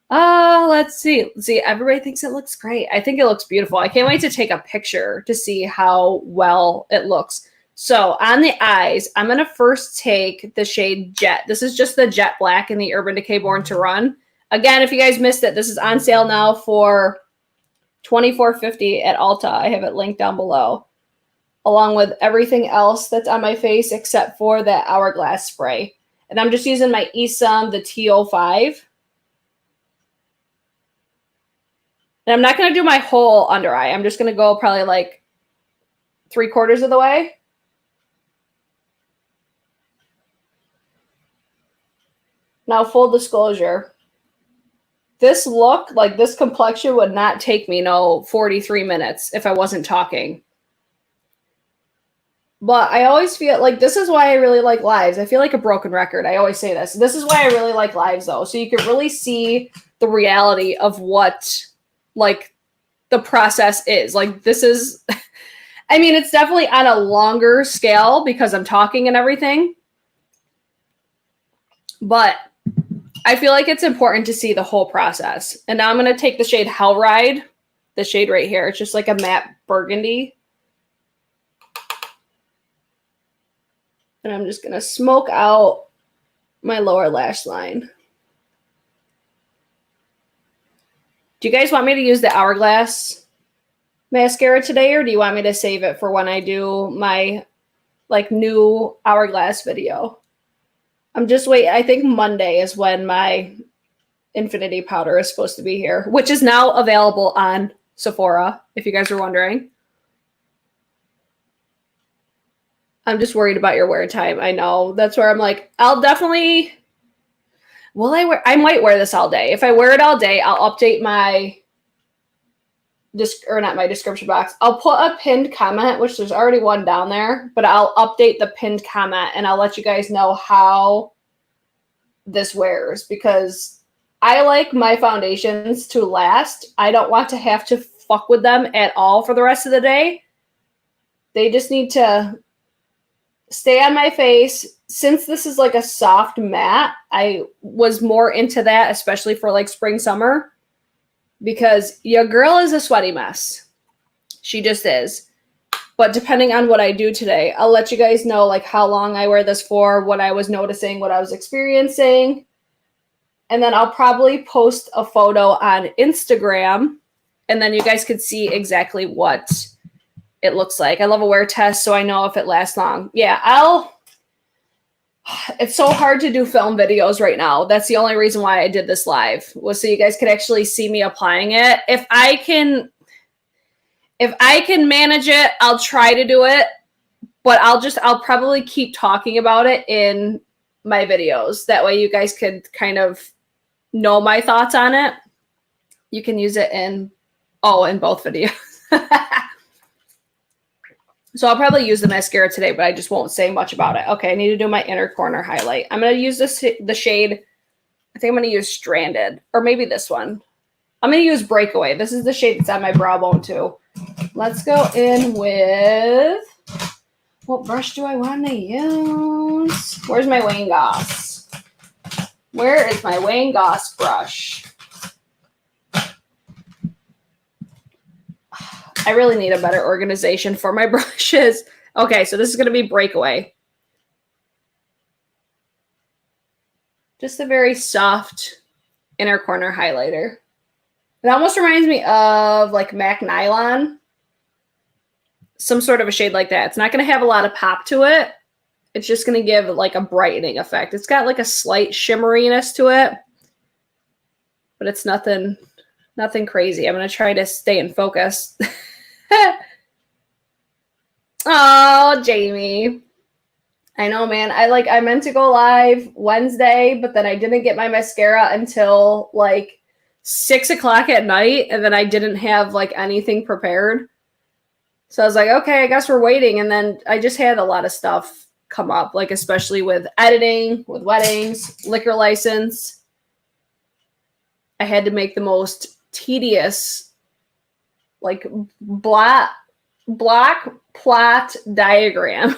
Let's see. See, everybody thinks it looks great. I think it looks beautiful. I can't wait to take a picture to see how well it looks. So on the eyes, I'm going to first take the shade Jet. This is just the Jet Black in the Urban Decay Born to Run. Again, if you guys missed it, this is on sale now for $24.50 at Ulta. I have it linked down below, along with everything else that's on my face except for that Hourglass spray. And I'm just using my Esam, the T05. And I'm not going to do my whole under eye. I'm just going to go probably like 3/4 of the way. Now, full disclosure, this look, like this complexion would not take me 43 minutes if I wasn't talking. But I always feel like this is why I really like lives. I feel like a broken record. I always say this. This is why I really like lives, though. So you can really see the reality of what, like, the process is. Like, this is, I mean, it's definitely on a longer scale because I'm talking and everything. But I feel like it's important to see the whole process. And now I'm going to take the shade Hell Ride, the shade right here. It's just like a matte burgundy. And I'm just going to smoke out my lower lash line. Do you guys want me to use the Hourglass mascara today, or do you want me to save it for when I do my like new Hourglass video? I'm just waiting. I think Monday is when my Infinity powder is supposed to be here, which is now available on Sephora, if you guys are wondering. I'm just worried about your wear time. I know. That's where I'm like, I'll definitely, I might wear this all day. If I wear it all day, I'll update my, not my description box. I'll put a pinned comment, which there's already one down there, but I'll update the pinned comment and I'll let you guys know how this wears, because I like my foundations to last. I don't want to have to fuck with them at all for the rest of the day. They just need to stay on my face. Since this is like a soft matte, I was more into that, especially for like spring, summer, because your girl is a sweaty mess. She just is. But depending on what I do today, I'll let you guys know like how long I wear this for, what I was noticing, what I was experiencing. And then I'll probably post a photo on Instagram, and then you guys could see exactly what it looks like. I love a wear test, so I know if it lasts long. Yeah, it's so hard to do film videos right now. That's the only reason why I did this live, was so you guys could actually see me applying it. If I can manage it, I'll try to do it, but I'll probably keep talking about it in my videos. That way you guys could kind of know my thoughts on it. You can use it in both videos. So I'll probably use the mascara today, but I just won't say much about it. Okay, I need to do my inner corner highlight. I'm going to use the shade, I think I'm going to use Stranded, or maybe this one. I'm going to use Breakaway. This is the shade that's on my brow bone too. Let's go in with, what brush do I want to use? Where's my Wayne Goss? Where is my Wayne Goss brush? I really need a better organization for my brushes. Okay, so this is going to be Breakaway. Just a very soft inner corner highlighter. It almost reminds me of like MAC Nylon. Some sort of a shade like that. It's not going to have a lot of pop to it. It's just going to give like a brightening effect. It's got like a slight shimmeriness to it, but it's nothing crazy. I'm going to try to stay in focus. Oh, Jamie. I know, man. I meant to go live Wednesday, but then I didn't get my mascara until like 6 o'clock at night, and then I didn't have like anything prepared. So I was like, okay, I guess we're waiting. And then I just had a lot of stuff come up, like especially with editing, with weddings, liquor license. I had to make the most tedious like block plot diagram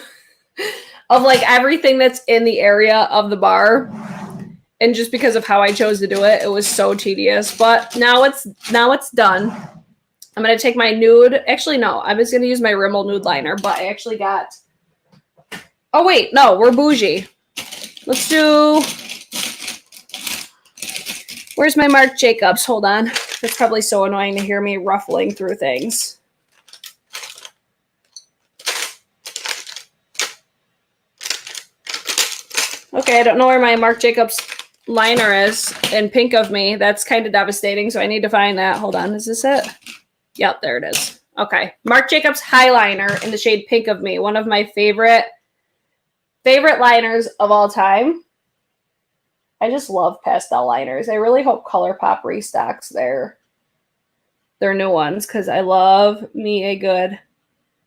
of like everything that's in the area of the bar. And just because of how I chose to do it, it was so tedious. But now it's done. I'm going to take my nude. Actually, no, I was going to use my Rimmel nude liner, but I actually got, oh wait, no, we're bougie. Let's do, where's my Marc Jacobs? Hold on. It's probably so annoying to hear me ruffling through things. Okay, I don't know where my Marc Jacobs liner is in Pink of Me. That's kind of devastating, so I need to find that. Hold on, is this it? Yep, there it is. Okay, Marc Jacobs Highliner in the shade Pink of Me. One of my favorite liners of all time. I just love pastel liners. I really hope ColourPop restocks their new ones because I love me a good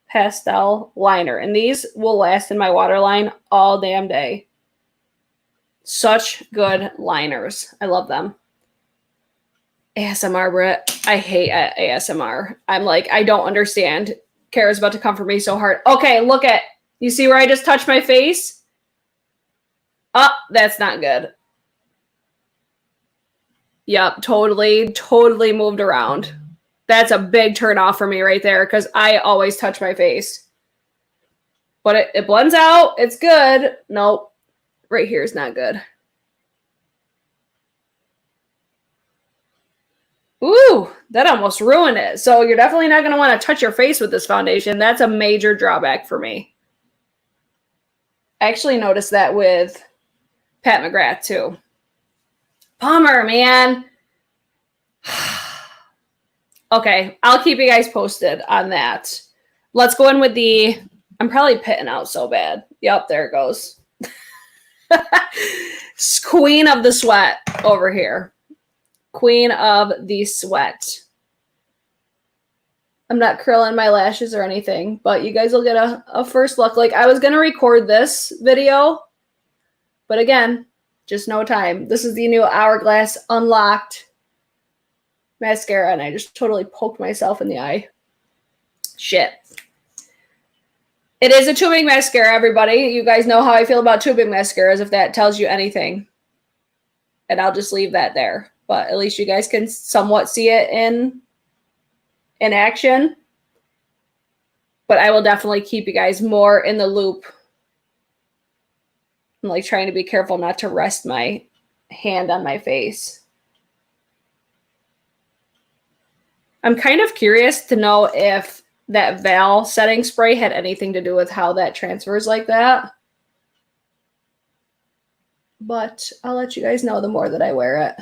pastel liner. And these will last in my waterline all damn day. Such good liners. I love them. ASMR, Brit. I hate ASMR. I'm like, I don't understand. Kara's about to come for me so hard. Okay, look at, you see where I just touched my face? Oh, that's not good. Yep, totally moved around. That's a big turn off for me right there because I always touch my face. But it blends out. It's good. Nope. Right here is not good. Ooh, that almost ruined it. So you're definitely not going to want to touch your face with this foundation. That's a major drawback for me. I actually noticed that with Pat McGrath too. Bummer, man. Okay, I'll keep you guys posted on that. Let's go in with the, I'm probably pitting out so bad. Yep, there it goes. Queen of the sweat over here. Queen of the sweat. I'm not curling my lashes or anything, but you guys will get a first look. Like I was going to record this video, but again, just no time. This is the new Hourglass Unlocked mascara, and I just totally poked myself in the eye. Shit. It is a tubing mascara, everybody. You guys know how I feel about tubing mascaras, if that tells you anything. And I'll just leave that there. But at least you guys can somewhat see it in action. But I will definitely keep you guys more in the loop. I'm like trying to be careful not to rest my hand on my face. I'm kind of curious to know if that Val setting spray had anything to do with how that transfers like that. But I'll let you guys know the more that I wear it.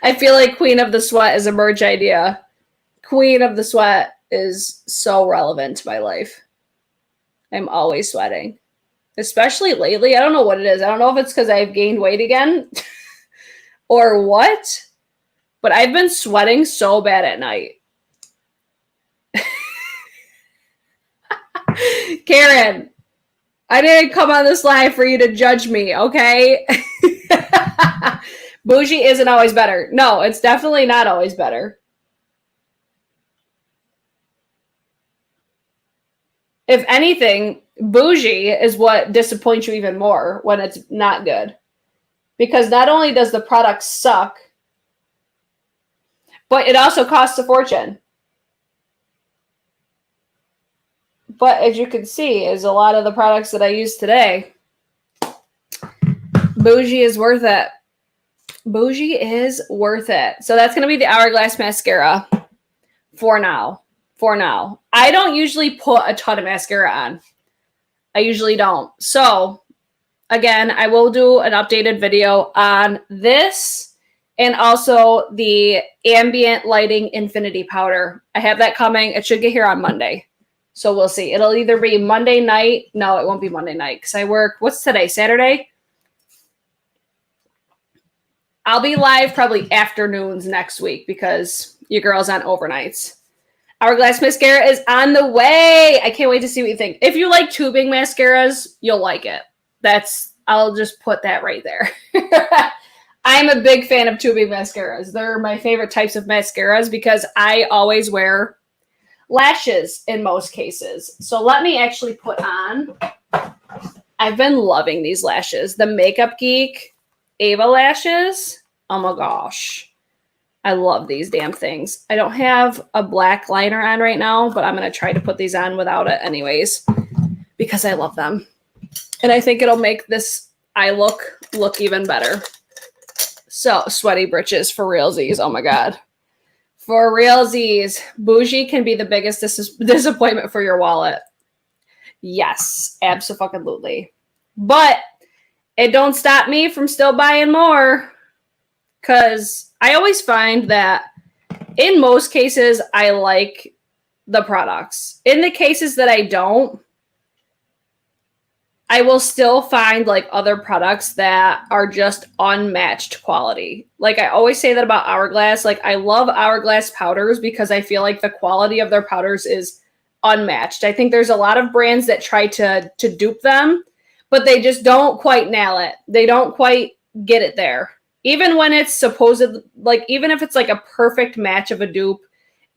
I feel like Queen of the Sweat is a merch idea. Queen of the Sweat is so relevant to my life. I'm always sweating. Especially lately. I don't know what it is. I don't know if it's because I've gained weight again or what. But I've been sweating so bad at night. Karen, I didn't come on this live for you to judge me, okay? Bougie isn't always better. No, it's definitely not always better. If anything, bougie is what disappoints you even more when it's not good. Because not only does the product suck, but it also costs a fortune. But as you can see, is a lot of the products that I use today, bougie is worth it. Bougie is worth it. So that's going to be the Hourglass mascara for now. For now. I don't usually put a ton of mascara on. I usually don't. So, again, I will do an updated video on this and also the Ambient Lighting Infinity Powder. I have that coming. It should get here on Monday. So we'll see. It'll either be Monday night. No, it won't be Monday night because I work. What's today? Saturday? I'll be live probably afternoons next week because your girl's on overnights. Hourglass mascara is on the way. I can't wait to see what you think. If you like tubing mascaras, you'll like it. I'll just put that right there. I'm a big fan of tubing mascaras. They're my favorite types of mascaras because I always wear lashes in most cases. So let me actually put on. I've been loving these lashes. The Makeup Geek Ava lashes. Oh my gosh. I love these damn things. I don't have a black liner on right now, but I'm going to try to put these on without it anyways because I love them. And I think it'll make this eye look even better. So, sweaty britches for realsies. Oh my God. For realsies, bougie can be the biggest disappointment for your wallet. Yes, abso-fucking-lutely. But it don't stop me from still buying more because I always find that in most cases, I like the products. In the cases that I don't, I will still find like other products that are just unmatched quality. Like I always say that about Hourglass. Like I love Hourglass powders because I feel like the quality of their powders is unmatched. I think there's a lot of brands that try to dupe them, but they just don't quite nail it. They don't quite get it there. Even when it's supposed, like, even if it's like a perfect match of a dupe,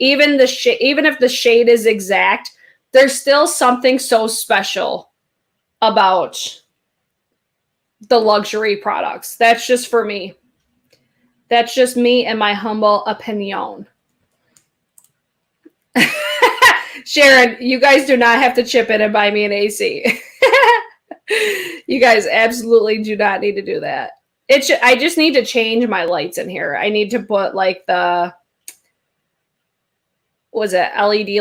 even if the shade is exact, there's still something so special about the luxury products. That's just for me. That's just me and my humble opinion. Sharon, you guys do not have to chip in and buy me an AC. You guys absolutely do not need to do that. I just need to change my lights in here. I need to put like LED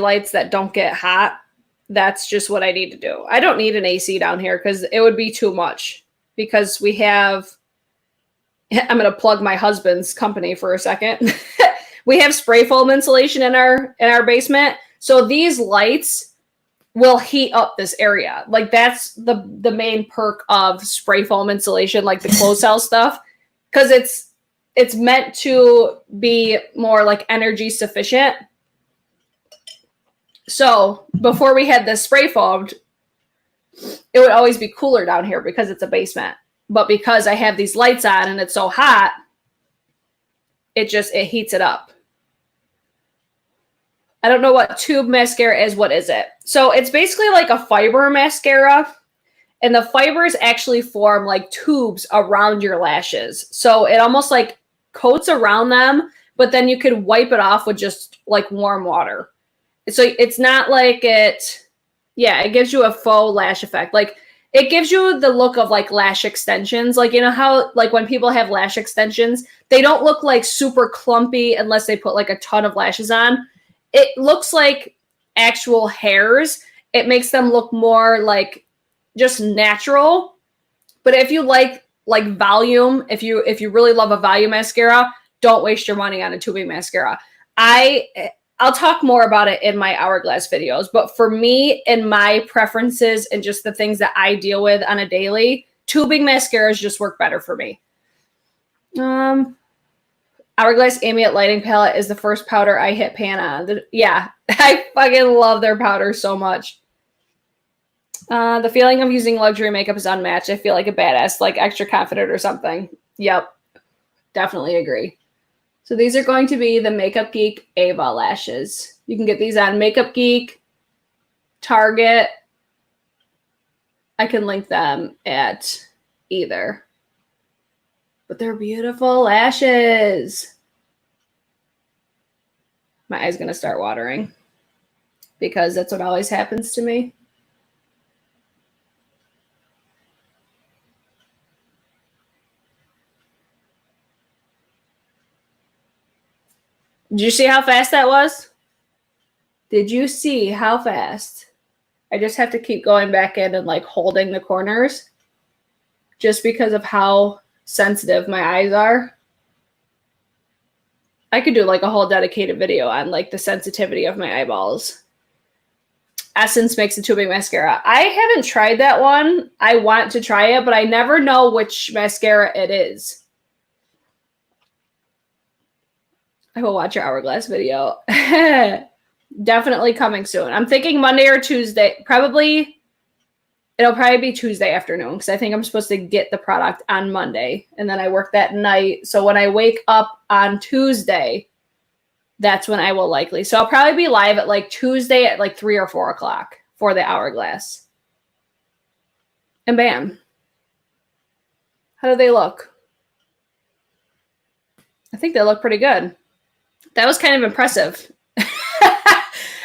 lights that don't get hot. That's just what I need to do. I don't need an AC down here because it would be too much because we have, I'm going to plug my husband's company for a second. We have spray foam insulation in our basement. So these lights will heat up this area. Like that's the main perk of spray foam insulation, like the closed cell stuff, because it's meant to be more like energy sufficient. So before we had this spray foamed, it would always be cooler down here because it's a basement. But because I have these lights on and it's so hot, it heats it up. I don't know what tube mascara is. What is it? So it's basically like a fiber mascara, and the fibers actually form like tubes around your lashes. So it almost like coats around them, but then you could wipe it off with just like warm water. So it's not like it gives you a faux lash effect. Like it gives you the look of like lash extensions. Like, you know how like when people have lash extensions, they don't look like super clumpy unless they put like a ton of lashes on. It looks like actual hairs. It makes them look more like just natural. But if you like volume, if you really love a volume mascara, don't waste your money on a tubing mascara. I'll talk more about it in my Hourglass videos, but for me and my preferences and just the things that I deal with on a daily, tubing mascaras just work better for me. Hourglass Ambient Lighting Palette is the first powder I hit pan on. Yeah, I fucking love their powder so much. The feeling of using luxury makeup is unmatched. I feel like a badass, like extra confident or something. Yep, definitely agree. So these are going to be the Makeup Geek Ava lashes. You can get these on Makeup Geek, Target. I can link them at either. But they're beautiful lashes. My eye's going to start watering because that's what always happens to me. Did you see how fast that was? Did you see how fast? I just have to keep going back in and like holding the corners just because of how sensitive my eyes are. I could do like a whole dedicated video on like the sensitivity of my eyeballs. Essence makes a tubing mascara. I haven't tried that one. I want to try it, but I never know which mascara it is. I will watch your Hourglass video. Definitely coming soon. I'm thinking Monday or Tuesday. It'll probably be Tuesday afternoon because I think I'm supposed to get the product on Monday. And then I work that night. So when I wake up on Tuesday, that's when I will likely. So I'll probably be live at like Tuesday at like 3 or 4 o'clock for the Hourglass. And bam. How do they look? I think they look pretty good. That was kind of impressive.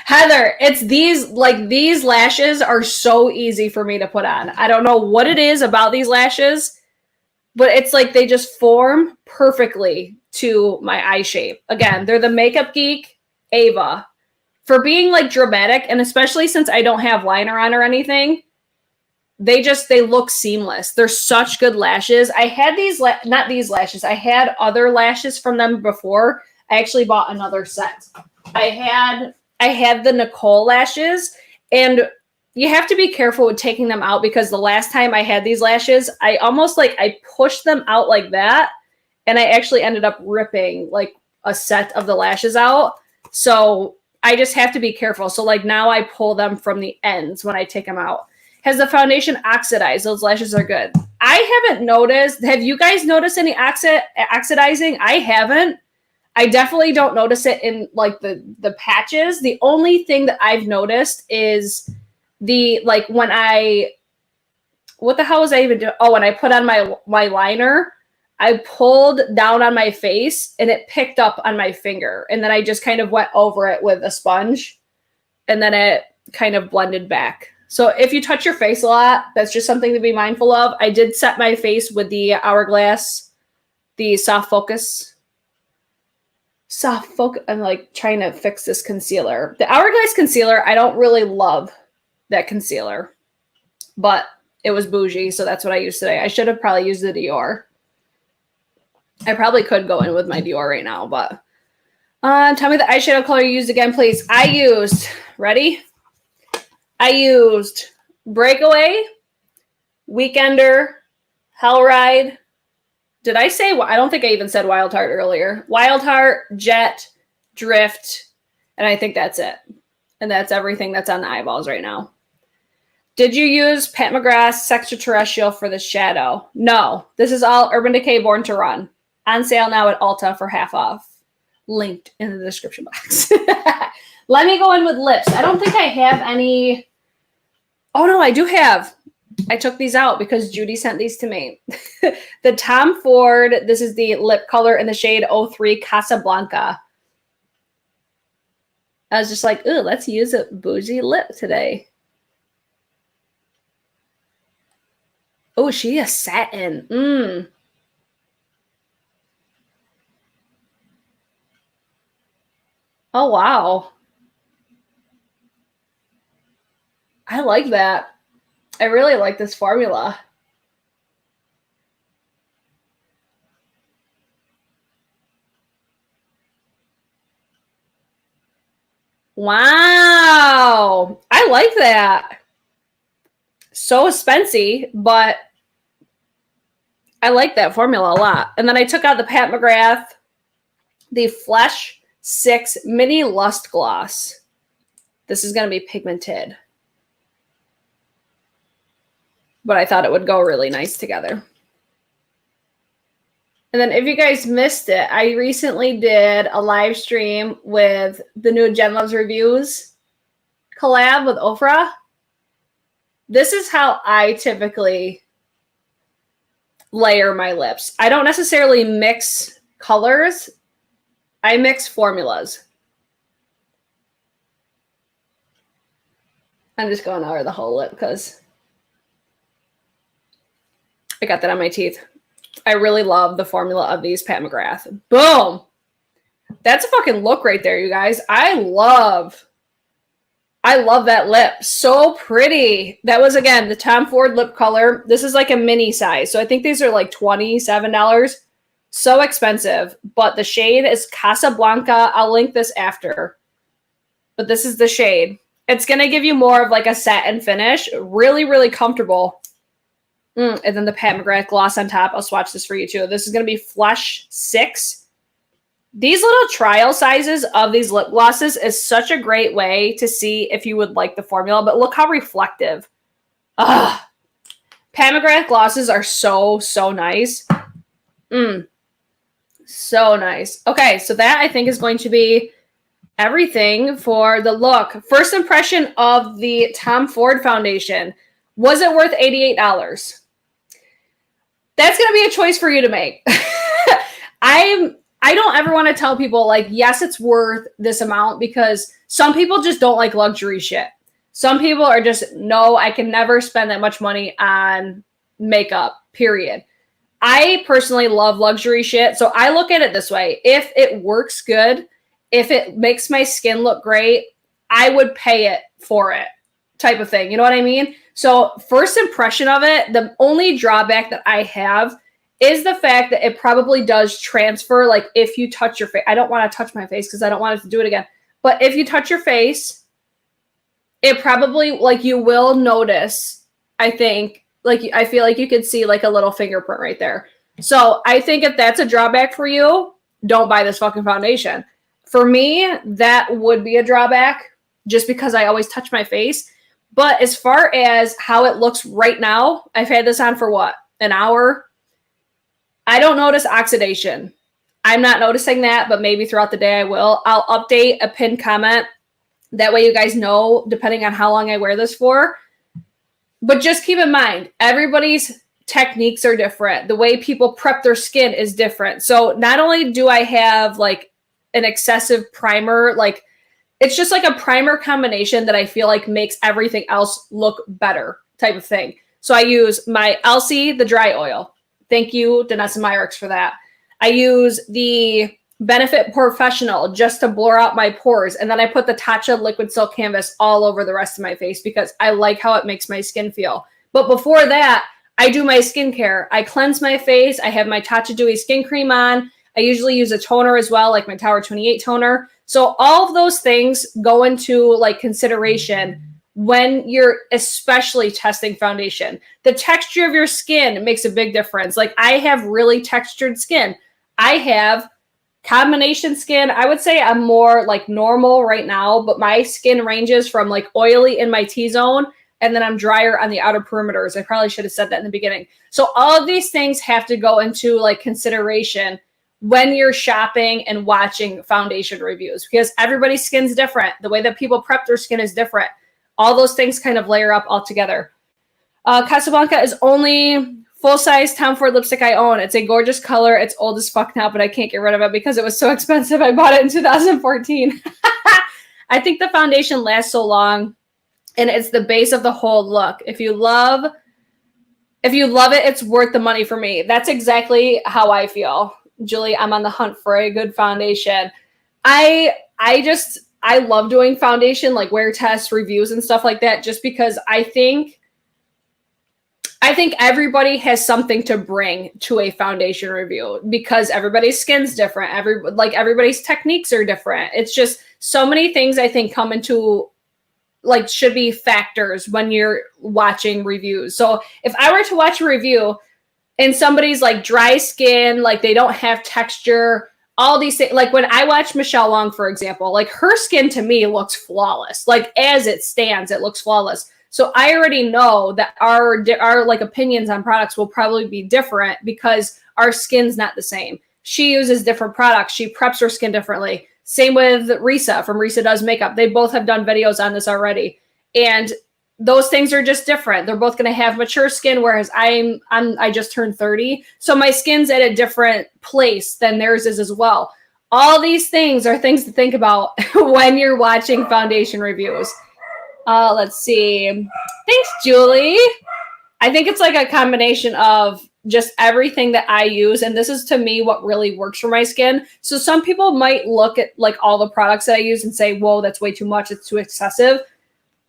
Heather, it's these lashes are so easy for me to put on. I don't know what it is about these lashes, but it's like they just form perfectly to my eye shape. Again, they're the Makeup Geek Ava. For being like dramatic, and especially since I don't have liner on or anything, they look seamless. They're such good lashes. I had not these lashes. I had other lashes from them before. I actually bought another set. I had the Nicole lashes, and you have to be careful with taking them out because the last time I had these lashes, I pushed them out like that, and I actually ended up ripping like a set of the lashes out. So I just have to be careful. So like now I pull them from the ends when I take them out. Has the foundation oxidized? Those lashes are good. I haven't noticed. Have you guys noticed any oxidizing? I haven't. I definitely don't notice it in like the patches. The only thing that I've noticed is what the hell was I even doing? Oh, when I put on my liner, I pulled down on my face and it picked up on my finger. And then I just kind of went over it with a sponge and then it kind of blended back. So if you touch your face a lot, that's just something to be mindful of. I did set my face with the Hourglass, the soft focus. I'm like trying to fix this concealer. The Hourglass concealer, I don't really love that concealer, but it was bougie, so that's what I used today. I should have probably used the Dior. I probably could go in with my Dior right now, but tell me the eyeshadow color you used again, please. I used Breakaway, Weekender, Hellride. Did I say, I don't think I even said Wild Heart earlier. Wild Heart, Jet, Drift, and I think that's it. And that's everything that's on the eyeballs right now. Did you use Pat McGrath's Extraterrestrial for the shadow? No. This is all Urban Decay Born to Run. On sale now at Ulta for half off. Linked in the description box. Let me go in with lips. I don't think I have any. Oh, no, I do have. I took these out because Judy sent these to me. The Tom Ford, this is the lip color in the shade 03 Casablanca. I was just like, ooh, let's use a bougie lip today. Oh, she is satin. Oh, wow. I like that. I really like this formula. Wow. I like that. So expensive, but I like that formula a lot. And then I took out the Pat McGrath, the Flesh 6 Mini Lust Gloss. This is going to be pigmented. But I thought it would go really nice together. And then if you guys missed it, I recently did a live stream with the new Jen Loves Reviews collab with Ofra, this is how I typically layer my lips. I don't necessarily mix colors. I mix formulas. I'm just going over the whole lip because I got that on my teeth. I really love the formula of these Pat McGrath. Boom. That's a fucking look right there, you guys. I love that lip. So pretty. That was, again, the Tom Ford lip color. This is like a mini size. So I think these are like $27. So expensive. But the shade is Casablanca. I'll link this after. But this is the shade. It's going to give you more of like a satin finish. Really, really comfortable. And then the Pat McGrath gloss on top. I'll swatch this for you too. This is going to be Flush 6. These little trial sizes of these lip glosses is such a great way to see if you would like the formula. But look how reflective. Ugh. Pat McGrath glosses are so, so nice. So nice. Okay, so that I think is going to be everything for the look. First impression of the Tom Ford foundation. Was it worth $88? That's going to be a choice for you to make. I don't ever want to tell people like, yes, it's worth this amount, because some people just don't like luxury shit. Some people are just, no, I can never spend that much money on makeup, period. I personally love luxury shit. So I look at it this way. If it works good, if it makes my skin look great, I would pay it for it, type of thing. You know what I mean? So first impression of it, the only drawback that I have is the fact that it probably does transfer. Like if you touch your face, I don't want to touch my face because I don't want it to do it again. But if you touch your face, it probably, like, you will notice, I think, like, I feel like you could see like a little fingerprint right there. So I think if that's a drawback for you, don't buy this fucking foundation. For me, that would be a drawback just because I always touch my face. But as far as how it looks right now, I've had this on for what, an hour? I don't notice oxidation. I'm not noticing that, but maybe throughout the day I will. I'll update a pinned comment. That way you guys know, depending on how long I wear this for. But just keep in mind, everybody's techniques are different. The way people prep their skin is different. So not only do I have like an excessive primer, like it's just like a primer combination that I feel like makes everything else look better type of thing. So I use my Elsie, the dry oil. Thank you, Danessa Myricks, for that. I use the Benefit Professional just to blur out my pores. And then I put the Tatcha Liquid Silk Canvas all over the rest of my face because I like how it makes my skin feel. But before that, I do my skincare. I cleanse my face. I have my Tatcha Dewy Skin Cream on. I usually use a toner as well, like my Tower 28 toner. So all of those things go into like consideration when you're especially testing foundation. The texture of your skin makes a big difference. Like I have really textured skin. I have combination skin. I would say I'm more like normal right now, but my skin ranges from like oily in my T-zone, and then I'm drier on the outer perimeters. I probably should have said that in the beginning. So all of these things have to go into like consideration when you're shopping and watching foundation reviews, because everybody's skin's different. The way that people prep their skin is different. All those things kind of layer up all together. Casablanca is only full-size Tom Ford lipstick I own. It's a gorgeous color. It's old as fuck now, but I can't get rid of it because it was so expensive. I bought it in 2014. I think the foundation lasts so long, and it's the base of the whole look. If you love it, it's worth the money for me. That's exactly how I feel. Julie, I'm on the hunt for a good foundation. I love doing foundation, like wear tests, reviews, and stuff like that, just because I think everybody has something to bring to a foundation review because everybody's skin's different. Everybody's techniques are different. It's just so many things I think come into like should be factors when you're watching reviews. So if I were to watch a review and somebody's like dry skin, like they don't have texture, all these things, like when I watch Michelle Long, for example, like her skin to me looks flawless. Like as it stands, it looks flawless. So I already know that our like opinions on products will probably be different because our skin's not the same. She uses different products. She preps her skin differently. Same with Risa from Risa Does Makeup. They both have done videos on this already. And those things are just different. They're both going to have mature skin, whereas I just turned 30. So my skin's at a different place than theirs is as well. All these things are things to think about when you're watching foundation reviews. Let's see. Thanks, Julie. I think it's like a combination of just everything that I use. And this is, to me, what really works for my skin. So some people might look at like all the products that I use and say, whoa, that's way too much. It's too excessive.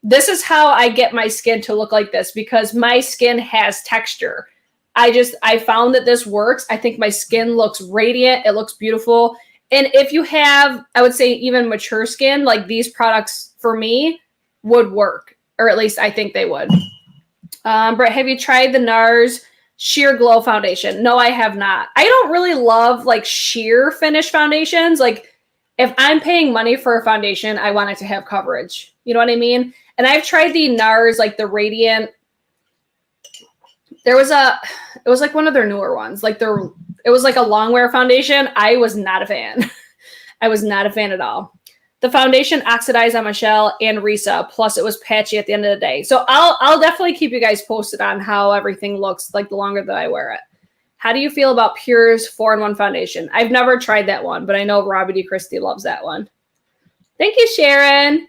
This is how I get my skin to look like this, because my skin has texture. I found that this works. I think my skin looks radiant. It looks beautiful. And if you have, I would say, even mature skin, like these products for me would work, or at least I think they would. Britt, have you tried the NARS Sheer Glow Foundation? No, I have not. I don't really love like sheer finish foundations. Like if I'm paying money for a foundation, I want it to have coverage. You know what I mean? And I've tried the NARS, like the Radiant. It was like one of their newer ones. Like it was like a long wear foundation. I was not a fan. I was not a fan at all. The foundation oxidized on Michelle and Risa. Plus, it was patchy at the end of the day. So I'll definitely keep you guys posted on how everything looks like the longer that I wear it. How do you feel about Pure's 4-in-1 foundation? I've never tried that one, but I know Robbie D. Christie loves that one. Thank you, Sharon.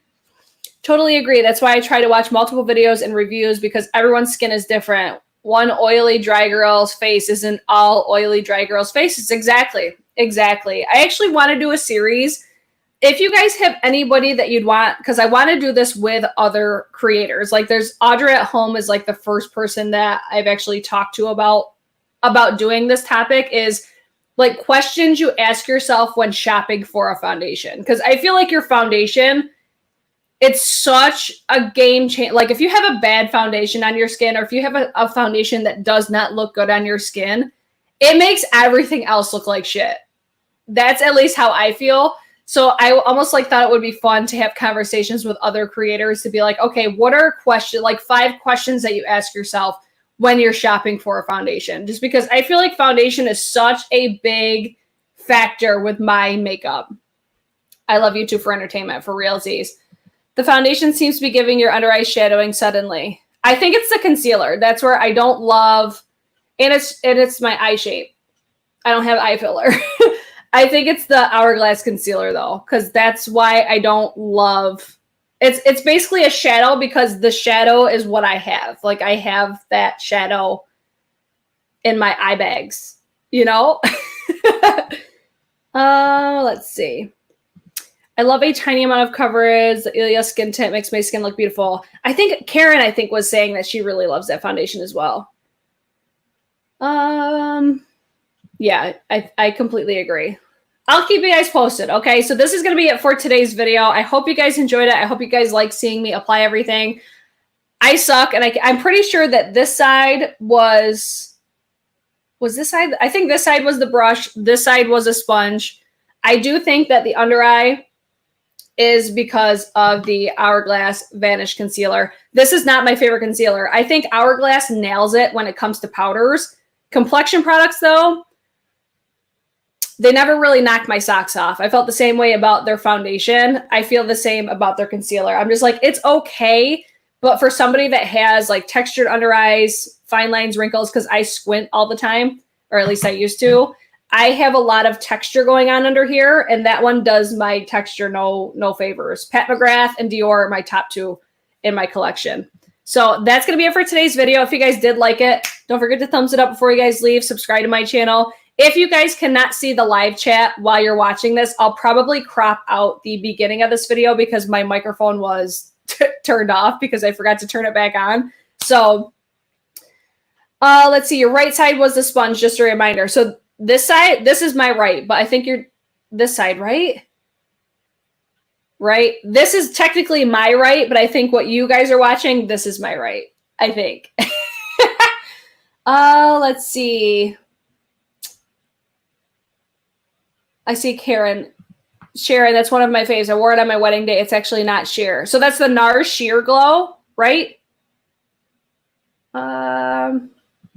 Totally agree. That's why I try to watch multiple videos and reviews, because everyone's skin is different. One oily dry girl's face isn't all oily dry girl's faces. Exactly. I actually want to do a series. If you guys have anybody that you'd want, because I want to do this with other creators. Like there's Audra at Home is like the first person that I've actually talked to about doing this topic, is like questions you ask yourself when shopping for a foundation. Because I feel like your foundation, it's such a game changer. Like if you have a bad foundation on your skin, or if you have a foundation that does not look good on your skin, it makes everything else look like shit. That's at least how I feel. So I almost like thought it would be fun to have conversations with other creators to be like, okay, what are like 5 questions that you ask yourself when you're shopping for a foundation? Just because I feel like foundation is such a big factor with my makeup. I love you too for entertainment, for realsies. The foundation seems to be giving your under eye shadowing suddenly. I think it's the concealer. That's where I don't love, and it's my eye shape. I don't have eye filler. I think it's the Hourglass concealer though, because that's why I don't love. It's basically a shadow, because the shadow is what I have. Like I have that shadow in my eye bags, you know? Let's see. I love a tiny amount of coverage. The Ilia skin tint makes my skin look beautiful. I think Karen, was saying that she really loves that foundation as well. Yeah, I completely agree. I'll keep you guys posted, okay? So this is going to be it for today's video. I hope you guys enjoyed it. I hope you guys like seeing me apply everything. I suck, and I'm pretty sure that this side was this side? I think this side was the brush. This side was a sponge. I do think that the under eye is because of the Hourglass Vanish Concealer. This is not my favorite concealer. I think Hourglass nails it when it comes to powders. Complexion products, though, they never really knocked my socks off. I felt the same way about their foundation. I feel the same about their concealer. I'm just like, it's okay. But for somebody that has like textured under eyes, fine lines, wrinkles, because I squint all the time, or at least I used to, I have a lot of texture going on under here, and that one does my texture no favors. Pat McGrath and Dior are my top 2 in my collection. So that's going to be it for today's video. If you guys did like it, don't forget to thumbs it up before you guys leave. Subscribe to my channel. If you guys cannot see the live chat while you're watching this, I'll probably crop out the beginning of this video because my microphone was turned off because I forgot to turn it back on. So let's see. Your right side was the sponge, just a reminder. So this side, this is my right, but I think you're this side, right? Right? This is technically my right, but I think what you guys are watching, this is my right, I think. Let's see. I see Karen. Sharon, that's one of my faves. I wore it on my wedding day. It's actually not sheer. So that's the NARS Sheer Glow, right?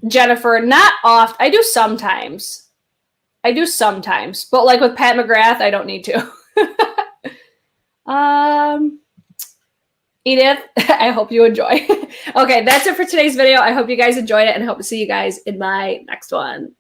Jennifer, not oft. I do sometimes. But like with Pat McGrath, I don't need to. Edith, I hope you enjoy. Okay, that's it for today's video. I hope you guys enjoyed it and I hope to see you guys in my next one.